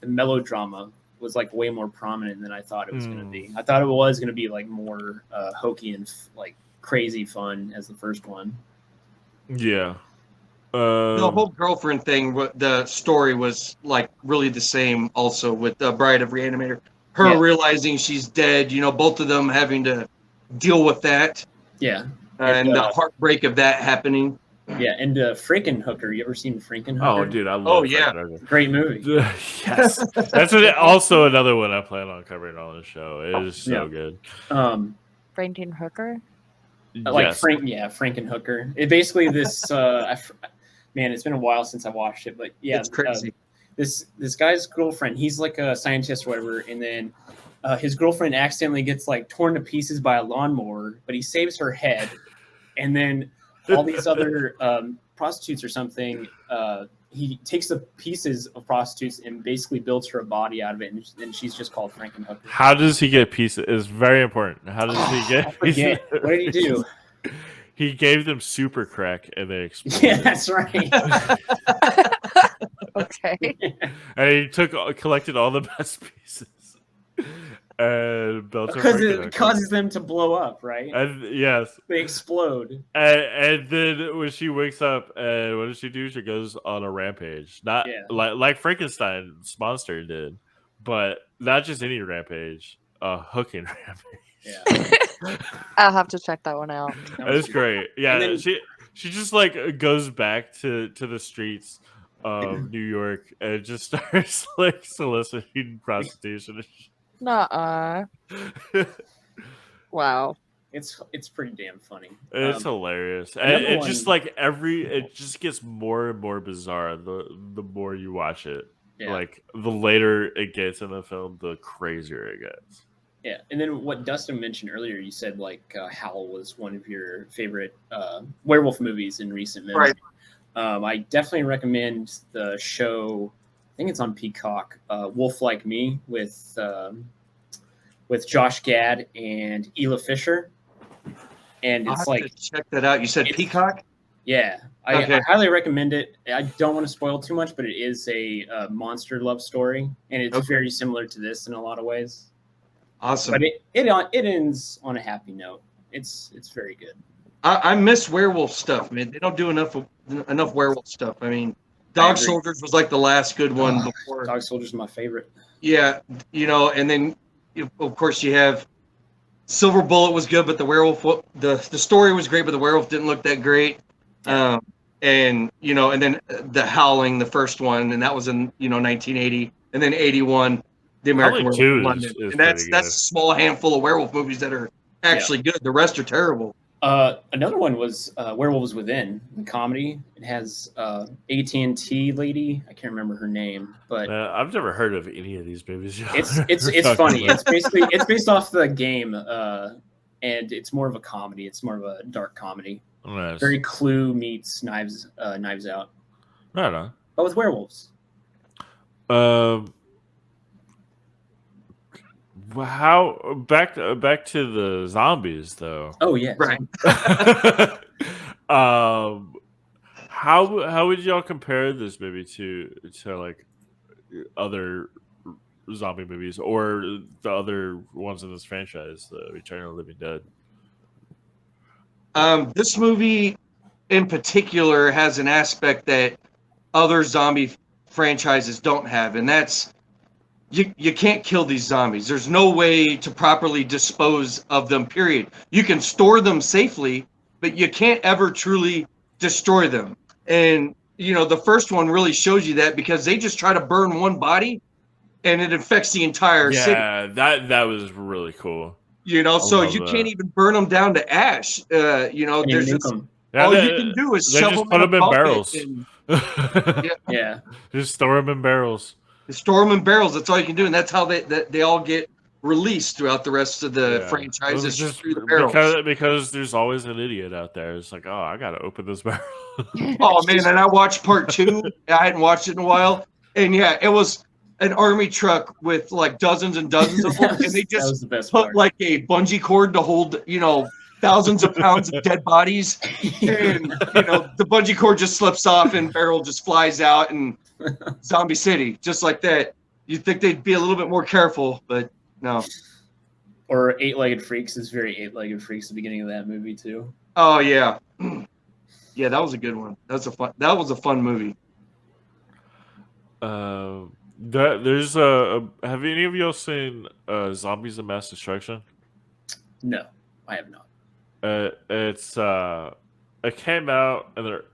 the melodrama was like way more prominent than I thought it was going to be. I thought it was going to be like more hokey and like crazy fun as the first one. Yeah. The whole girlfriend thing, the story was like really the same also with the Bride of Reanimator. Her realizing she's dead, both of them having to deal with that. Yeah. And the heartbreak of that happening. Yeah, and Frankenhooker. You ever seen Frankenhooker? Oh, dude, I love yeah. Frankenhooker. Great movie. Yes. That's also another one I plan on covering on the show. It is so good. Franken Hooker? Like Yes. Frankenhooker. It basically this man, it's been a while since I watched it, but yeah, It's crazy. This guy's girlfriend, he's like a scientist or whatever, and then his girlfriend accidentally gets like torn to pieces by a lawnmower, but he saves her head, and then all these other prostitutes or something, he takes the pieces of prostitutes and basically builds her a body out of it, and she's just called Frankenhooker. How does he get pieces? It's very important. How does he get pieces? What did he do? He gave them super crack and they exploded. Yeah, that's right. Okay. And he collected all the best pieces and built a Because it Frankenhooker. causes them to blow up, right? And yes, They explode. and then when she wakes up, and what does she do? She goes on a rampage, not like Frankenstein's monster did, but not just any rampage, a hooking rampage. Yeah. I'll have to check that one out. It's great. Yeah, then- she just like goes back to the streets of New York and just starts like soliciting prostitution. Nuh-uh. Wow. It's pretty damn funny. It's hilarious. And another it just like it just gets more and more bizarre the more you watch it. Yeah. Like the later it gets in the film, the crazier it gets. Yeah, and then what Dustin mentioned earlier, you said like Howl was one of your favorite werewolf movies in recent memory. Right. I definitely recommend the show. I think it's on Peacock. Wolf Like Me with Josh Gad and Ela Fisher, and I'll it's have like to check that out. You said Peacock? yeah, I Okay. highly recommend it. I don't want to spoil too much, but it is a monster love story, and it's very similar to this in a lot of ways. Awesome. But it ends on a happy note. It's very good. I miss werewolf stuff, man. They don't do enough werewolf stuff. I mean, Dog Soldiers was like the last good one before. Dog Soldiers is my favorite. Yeah, and then of course you have Silver Bullet was good, but the werewolf the story was great, but the werewolf didn't look that great. Yeah. And then The Howling, the first one, and that was in 1980, and then 81, The American Werewolf in London. Is and that's good. a small handful of werewolf movies that are actually good. The rest are terrible. Another one was Werewolves Within, the comedy. It has AT&T lady. I can't remember her name, but I've never heard of any of these movies. It's funny. It's based off the game, and it's more of a comedy. It's more of a dark comedy. Nice. Very Clue meets Knives Out. Right on. But with werewolves. How back to the zombies though? Oh yeah, right. How would y'all compare this movie to like other zombie movies or the other ones in this franchise, the Return of the Living Dead? This movie in particular has an aspect that other zombie franchises don't have, and that's you can't kill these zombies. There's no way to properly dispose of them, period. You can store them safely, but you can't ever truly destroy them. And, the first one really shows you that because they just try to burn one body and it affects the entire city. Yeah, that was really cool. So you can't even burn them down to ash. There's just, all you can do is shove them put them in barrels. Yeah. Just store them in barrels. Store them in barrels. That's all you can do, and that's how they all get released throughout the rest of the franchise. Is just through the barrels. Because there's always an idiot out there. It's like, oh, I gotta open this barrel. Oh man! And I watched part 2. I hadn't watched it in a while, and yeah, it was an army truck with like dozens and dozens of them, and they just put like a bungee cord to hold, thousands of pounds of dead bodies, and the bungee cord just slips off, and barrel just flies out, and Zombie City, just like that. You'd think they'd be a little bit more careful, but no. Or Eight-Legged Freaks is very Eight-Legged Freaks at the beginning of that movie too. Oh yeah, yeah, that was a good one. That was a fun movie. There's have any of y'all seen Zombies of Mass Destruction? No, I have not. It came out in the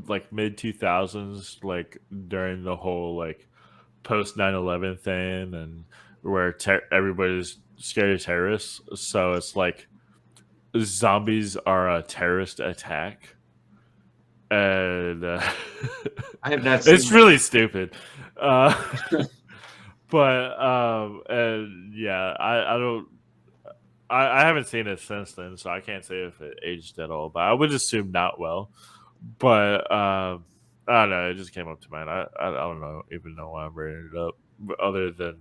like mid 2000s, like during the whole like post 9/11 thing, and where everybody's scared of terrorists. So it's like zombies are a terrorist attack, and I have not seen it's really stupid. And yeah, I don't. I haven't seen it since then, so I can't say if it aged at all. But I would assume not well. But I don't know. It just came up to mind. I don't even know why I'm bringing it up, other than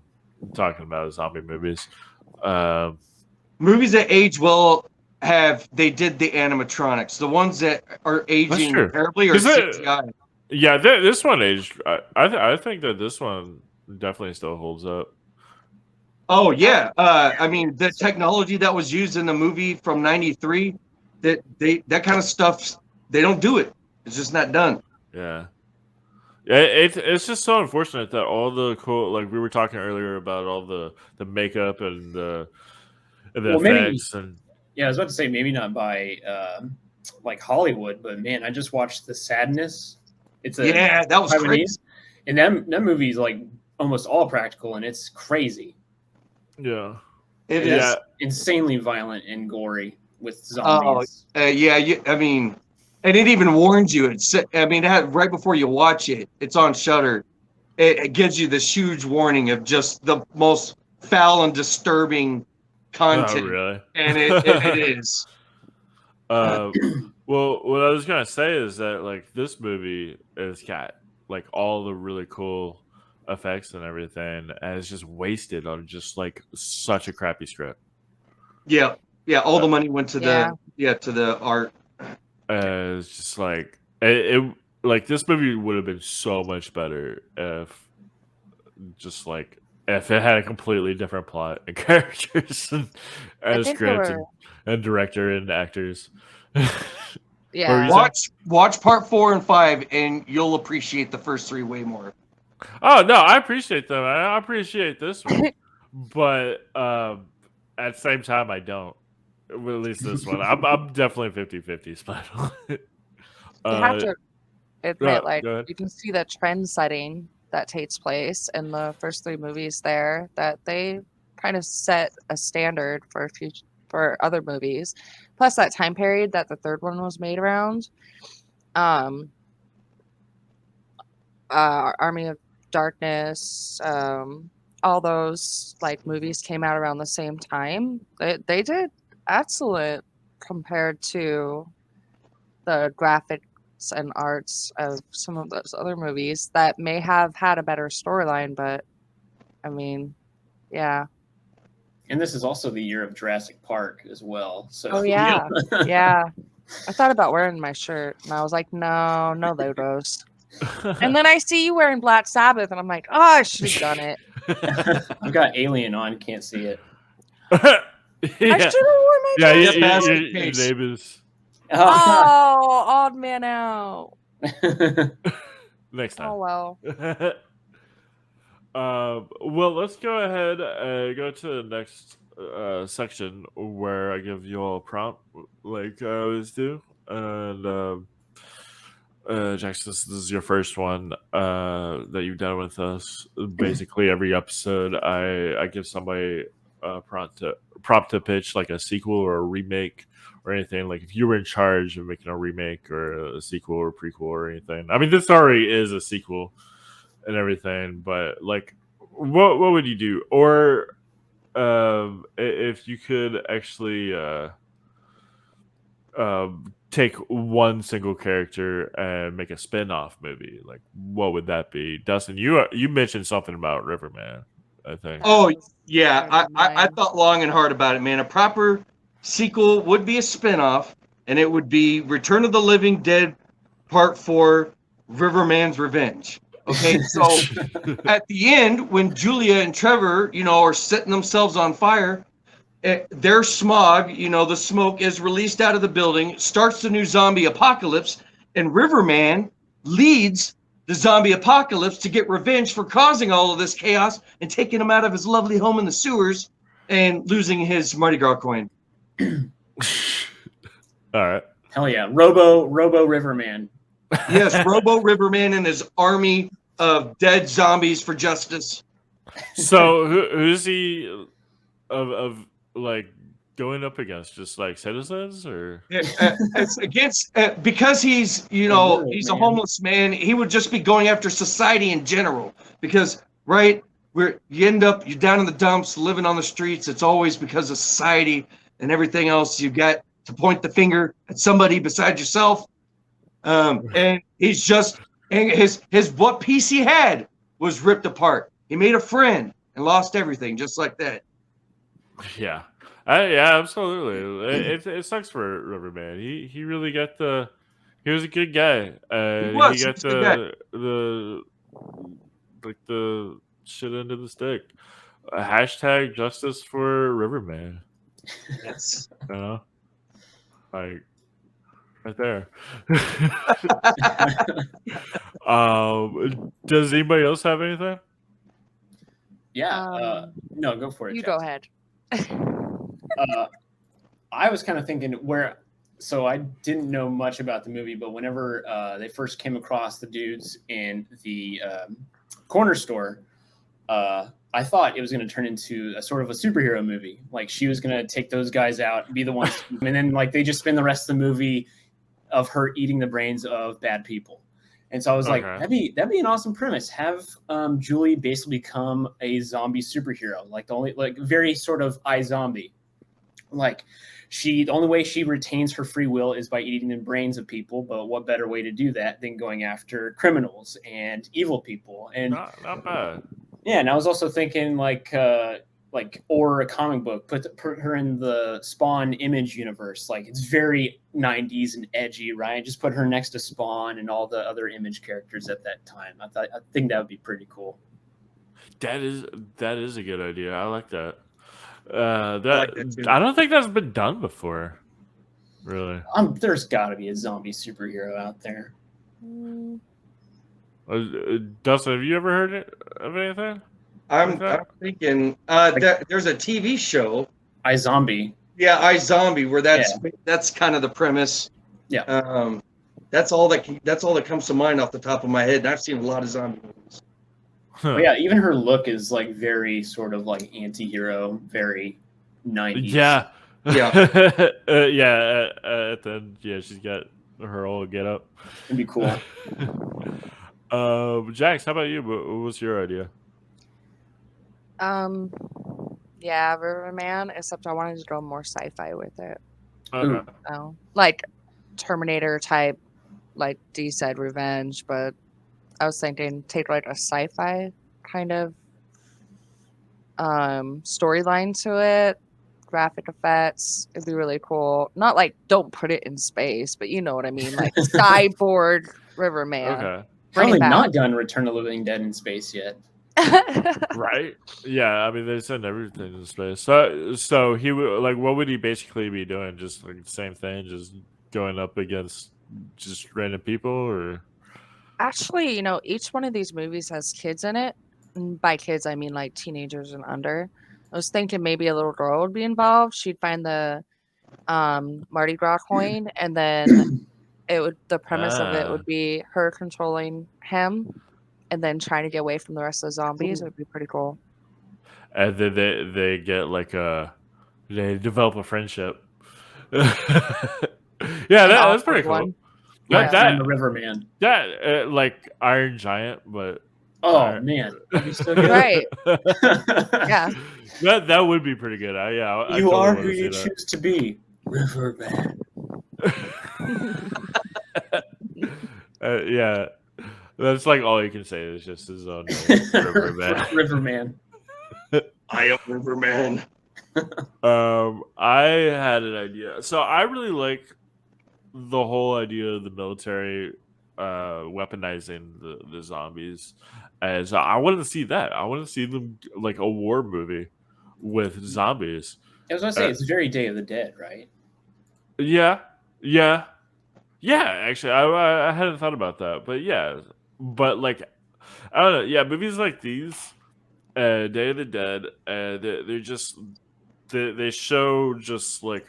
talking about zombie movies. Movies that age well they did the animatronics. The ones that are aging terribly are CGI. Yeah, this one aged. I think that this one definitely still holds up. Oh yeah, I mean the technology that was used in the movie from '93, that kind of stuff, they don't do it. It's just not done. Yeah, it's just so unfortunate that all the cool, like we were talking earlier about all the makeup and the effects and yeah, I was about to say maybe not by like Hollywood, but man, I just watched The Sadness. That was crazy. And that movie is like almost all practical, and it's crazy. Yeah, it is insanely violent and gory with zombies. I mean, and it even warns you. It had right before you watch it. It's on Shudder. It gives you this huge warning of just the most foul and disturbing content. Oh, really? And it is. Well, what I was gonna say is that like this movie has got like all the really cool effects and everything, and it's just wasted on just like such a crappy script. Yeah, all the money went to the art. It's just like it like this movie would have been so much better if it had a completely different plot and characters and script and director and actors. Yeah. Watch part 4 and 5, and you'll appreciate the first 3 way more. Oh no, I appreciate them. I appreciate this one, but at the same time, I don't. Well, at least this one. I'm definitely 50-50 split on it. You have to admit, like, Go ahead. you can see the trend setting that takes place in the first 3 movies there, that they kind of set a standard for other movies. Plus that time period that the third one was made around. Army of Darkness, all those like movies came out around the same time. They did excellent compared to the graphics and arts of some of those other movies that may have had a better storyline, but I mean, yeah. And this is also the year of Jurassic Park as well. So Oh yeah, yeah. I thought about wearing my shirt, and I was like, no logos. And then I see you wearing Black Sabbath, and I'm like, oh, I should have done it. I've got Alien on, can't see it. I should have worn my your basket name is Oh, odd man out. next time. Oh well. Well, let's go ahead and go to the next section where I give you all a prompt, like I always do. And Jackson, this is your first one that you've done with us. Basically, every episode, I give somebody a prompt to pitch like a sequel or a remake or anything. Like if you were in charge of making a remake or a sequel or prequel or anything. I mean, this already is a sequel and everything, but like, what would you do? Or if you could actually take one single character and make a spin-off movie, like what would that be? Dustin, you mentioned something about Riverman, I think. Oh yeah, I thought long and hard about it, man. A proper sequel would be a spinoff, and it would be Return of the Living Dead Part 4, Riverman's Revenge. Okay, so at the end, when Julia and Trevor, are setting themselves on fire, their smog, the smoke is released out of the building, starts the new zombie apocalypse, and Riverman leads the zombie apocalypse to get revenge for causing all of this chaos and taking him out of his lovely home in the sewers and losing his Mardi Gras coin. All right. Hell yeah. Robo Riverman. Yes, Robo Riverman and his army of dead zombies for justice. So who's he of like going up against? Just like citizens, or it's against because he's he's a homeless man. He would just be going after society in general. Because you're down in the dumps, living on the streets. It's always because of society and everything else. You got to point the finger at somebody besides yourself. And he's just his what piece he had was ripped apart. He made a friend and lost everything just like that. Yeah. Yeah, absolutely. It sucks for Riverman. He really got he was a good guy. He got the shit end of the stick. Hashtag justice for Riverman. Yes. Like right there. Does anybody else have anything? Yeah. No, go for it. You Jackson. go ahead. I was kind of thinking so I didn't know much about the movie, but whenever they first came across the dudes in the corner store, I thought it was going to turn into a sort of a superhero movie. Like she was going to take those guys out, be the ones, and then like they just spend the rest of the movie of her eating the brains of bad people. And so I was like, that'd be an awesome premise. Have Julie basically become a zombie superhero, like very sort of iZombie. Like the only way she retains her free will is by eating the brains of people. But what better way to do that than going after criminals and evil people? And not bad. Yeah, and I was also thinking or a comic book, put her in the Spawn Image universe. Like it's very 90s and edgy, right? Just put her next to Spawn and all the other Image characters at that time. I think that would be pretty cool. That is a good idea. I like that. I don't think that's been done before. Really? There's got to be a zombie superhero out there. Mm, Dustin, have you ever heard of anything? I'm that? thinking there's a TV show. iZombie. Yeah, iZombie, where that's kind of the premise. Yeah. That's all that comes to mind off the top of my head. And I've seen a lot of zombie movies. But yeah, even her look is like very sort of like anti-hero, very 90s. Yeah. Yeah. At the end, yeah, she's got her whole get up. It'd be cool. Jax, how about you? What was your idea? yeah, Riverman, except I wanted to go more sci-fi with it. Okay. So, like Terminator type, like D said, revenge, but I was thinking take like a sci-fi kind of storyline to it, graphic effects. It'd be really cool. Not like don't put it in space, but you know what I mean, like cyborg Riverman. Okay. Probably not done Return of the Living Dead in space yet. Right? Yeah, I mean they send everything to space. So he would like, what would he basically be doing? Just like the same thing, just going up against just random people, or? Actually, each one of these movies has kids in it. And by kids, I mean like teenagers and under. I was thinking maybe a little girl would be involved. She'd find the Mardi Gras coin, and then the premise of it would be her controlling him, and then trying to get away from the rest of the zombies. It would be pretty cool. And then they get like they develop a friendship. Yeah, that's pretty cool. That the Riverman. That like Iron Giant, but man, that'd be so good. Right? Yeah, that would be pretty good. I you totally are wanna who you see that. choose to be, Riverman. Yeah, that's like all you can say is just his own name, Riverman. Riverman. I am Riverman. I had an idea. So I really like the whole idea of the military weaponizing the zombies. And so I wanted to see that. I want to see them like a war movie with zombies. I was gonna say it's very Day of the Dead, right? Yeah. Actually, I hadn't thought about that, but yeah. But like, I don't know. Yeah, movies like these, Day of the Dead, they're just they show just like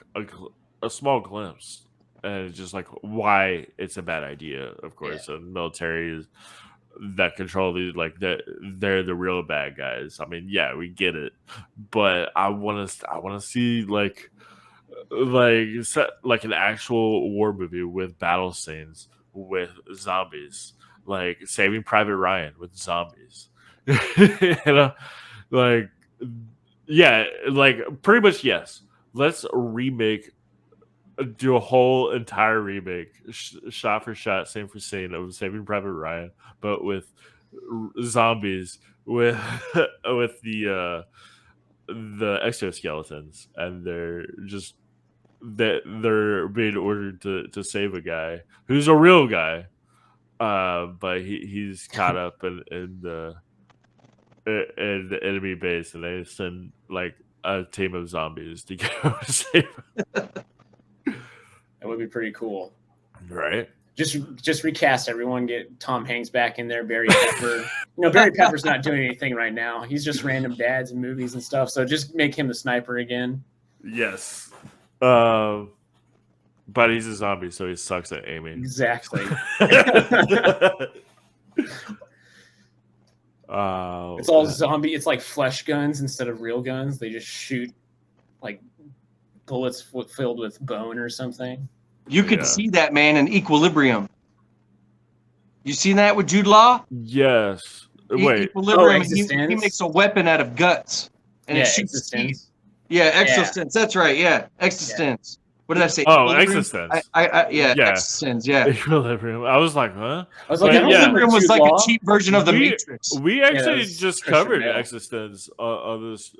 a small glimpse, and just like why it's a bad idea. Of course, and military is that control these, like they're the real bad guys. I mean, yeah, we get it, but I want to see like an actual war movie with battle scenes with zombies, like Saving Private Ryan with zombies. Like, yeah, like pretty much yes. Let's do a whole entire remake, shot for shot, scene for scene of Saving Private Ryan, but with zombies, with with the exoskeletons, and they're being ordered to save a guy who's a real guy, but he's caught up in the enemy base, and they send like a team of zombies to go save him. That would be pretty cool. Right? Just recast everyone, get Tom Hanks back in there, Barry Pepper. Barry Pepper's not doing anything right now. He's just random dads in movies and stuff. So just make him the sniper again. Yes. But he's a zombie, so he sucks at aiming. Exactly. It's all zombie. It's like flesh guns instead of real guns. They just shoot like bullets filled with bone or something. You could see that, man, in Equilibrium. You seen that with Jude Law? Yes. Wait. Equilibrium. He makes a weapon out of guts, and it shoots Existence. Yeah, Existence. That's right. Yeah, Existence. What did I say? Oh, Existence. Existence. Yeah. Equilibrium. I was like, huh? I was like, Equilibrium was like a cheap version of the Matrix. We actually just Christian covered Bale. Existence on this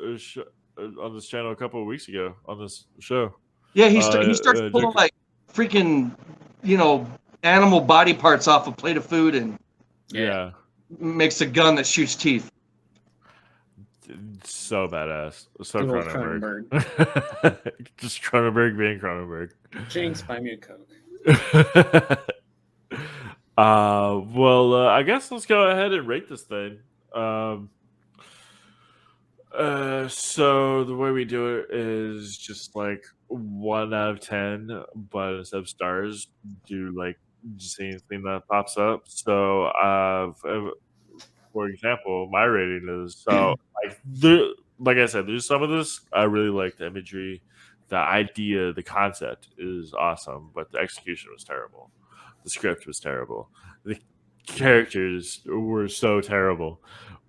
on this channel a couple of weeks ago on this show. Yeah, he starts pulling like freaking, animal body parts off a plate of food and Yeah. makes a gun that shoots teeth. So badass. So Good old Cronenberg. Just Cronenberg being Cronenberg. Jinx, buy me a Coke. I guess let's go ahead and rate this thing. So the way we do it is just like 1 out of 10, but instead of stars, do like just anything that pops up. So, for example, my rating is like I said, there's some of this I really like the imagery, the idea, the concept is awesome, but the execution was terrible. The script was terrible. The characters were so terrible.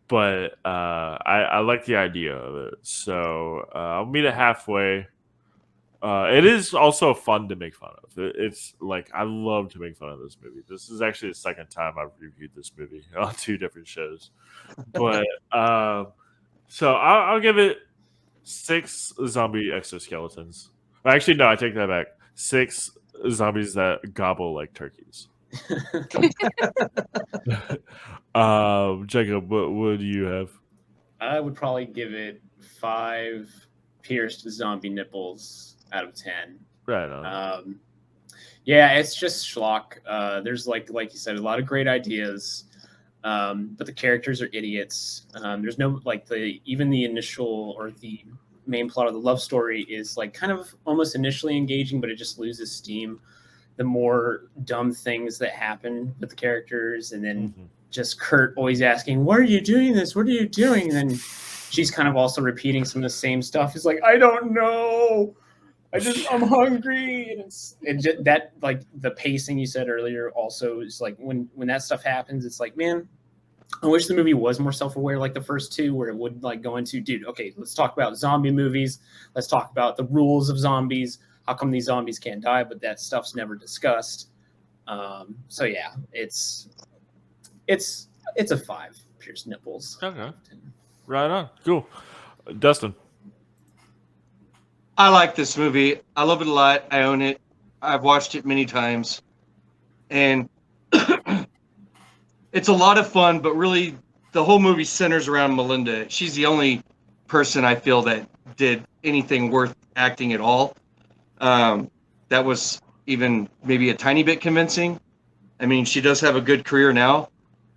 But I like the idea of it, so I'll meet it halfway. It is also fun to make fun of. It's like I love to make fun of this movie. This is actually the second time I've reviewed this movie on 2 different shows. But so I'll give it 6 zombie exoskeletons. Actually, no, I take that back. 6 zombies that gobble like turkeys. Jacob, what do you have? I would probably give it 5 pierced zombie nipples out of 10. Right on. Yeah, it's just schlock. There's like you said, a lot of great ideas, but the characters are idiots. There's no even the initial or the main plot of the love story is like kind of almost initially engaging, but it just loses steam the more dumb things that happen with the characters, and then just Kurt always asking, "Why are you doing this? What are you doing?" And then she's kind of also repeating some of the same stuff. It's like, I don't know. I'm hungry. And that like the pacing you said earlier also is like when that stuff happens, it's like, man, I wish the movie was more self-aware like the first 2, where it would like go into, dude, okay, let's talk about zombie movies. Let's talk about the rules of zombies. How come these zombies can't die? But that stuff's never discussed. So yeah, it's a 5 pierced nipples. Okay. Right on. Cool. Dustin. I like this movie. I love it a lot. I own it. I've watched it many times. And it's a lot of fun, but really the whole movie centers around Melinda. She's the only person I feel that did anything worth acting at all. That was even maybe a tiny bit convincing. I mean, she does have a good career now.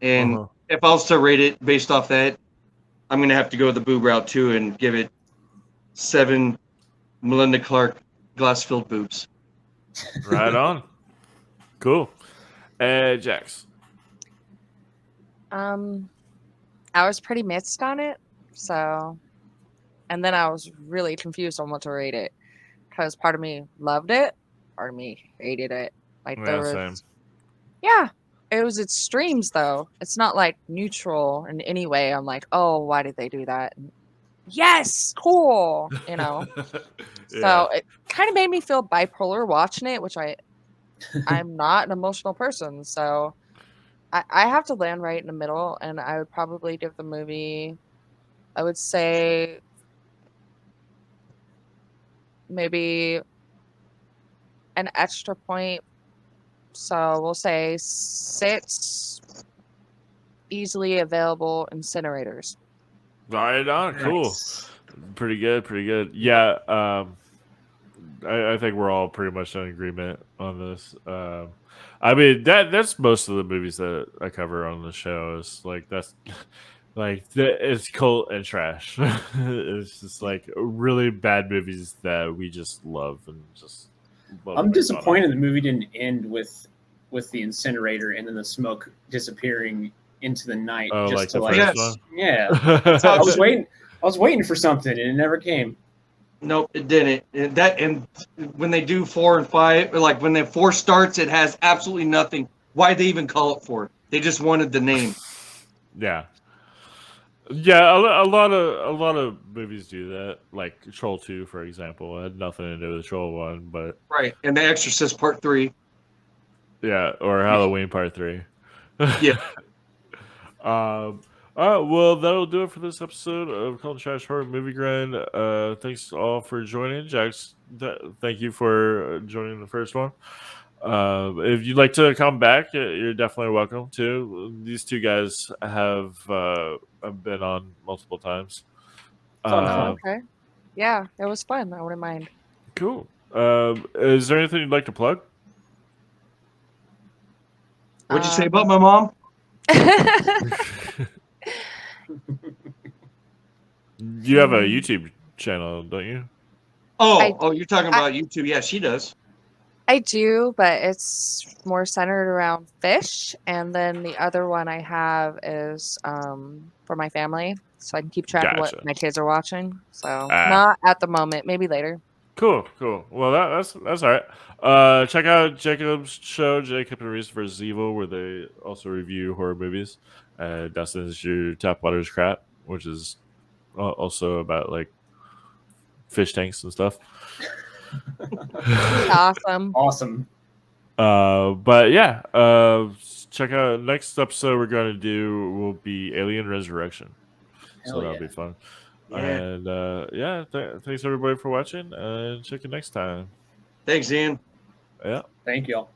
And if I was to rate it based off that, I'm going to have to go the boob route too and give it 7 Melinda Clark glass-filled boobs. Right on. Cool. Jax. I was pretty mixed on it, so, and then I was really confused on what to rate it, because part of me loved it, part of me hated it. Like Same. Yeah, it was extremes though. It's not like neutral in any way. I'm like, oh, why did they do that? Yes, cool, Yeah. So it kind of made me feel bipolar watching it, which I'm not an emotional person, so I have to land right in the middle, and I would probably give the movie, I would say, maybe an extra point. So we'll say 6 easily available incinerators. Right on. Cool. Nice. Pretty good. Yeah. I think we're all pretty much in agreement on this. I mean that's most of the movies that I cover on the show. Is like that's like it's cult and trash. It's just like really bad movies that we just love and just. Love I'm disappointed the movie didn't end with the incinerator and then the smoke disappearing into the night. Oh, just like to the like, first one? Yeah. I I was waiting for something and it never came. Nope, it didn't. And when they do 4 and 5, like when the 4 starts, it has absolutely nothing. Why'd they even call it 4? They just wanted the name. Yeah. Yeah, a lot of movies do that. Like Troll 2, for example, it had nothing to do with Troll 1, but Right. And The Exorcist Part 3. yeah, or Halloween Part 3. Yeah. All right, well, that'll do it for this episode of Cult and Trash Horror Movie Grind. Thanks all for joining. Jax, thank you for joining the first one. If you'd like to come back, you're definitely welcome to. These 2 guys have been on multiple times. Fun. Okay. Yeah, it was fun. I wouldn't mind. Cool. Is there anything you'd like to plug? What'd you say about my mom? You have a YouTube channel, don't you? Oh, you're talking about YouTube. Yeah, she does. I do, but it's more centered around fish. And then the other one I have is for my family, so I can keep track of what Gotcha. my kids are watching. So Ah. not at the moment, maybe later. Cool. Well, that's all right. Check out Jacob's show, Jacob and Rhys vs. Evil, where they also review horror movies. Dustin is your Tap Water's Crap, which is also about like fish tanks and stuff. Awesome. But yeah, check out next episode we're gonna do will be Alien Resurrection. So that'll be fun. Yeah. And thanks everybody for watching, and check you next time. Thanks, Ian. Yeah. Thank you all.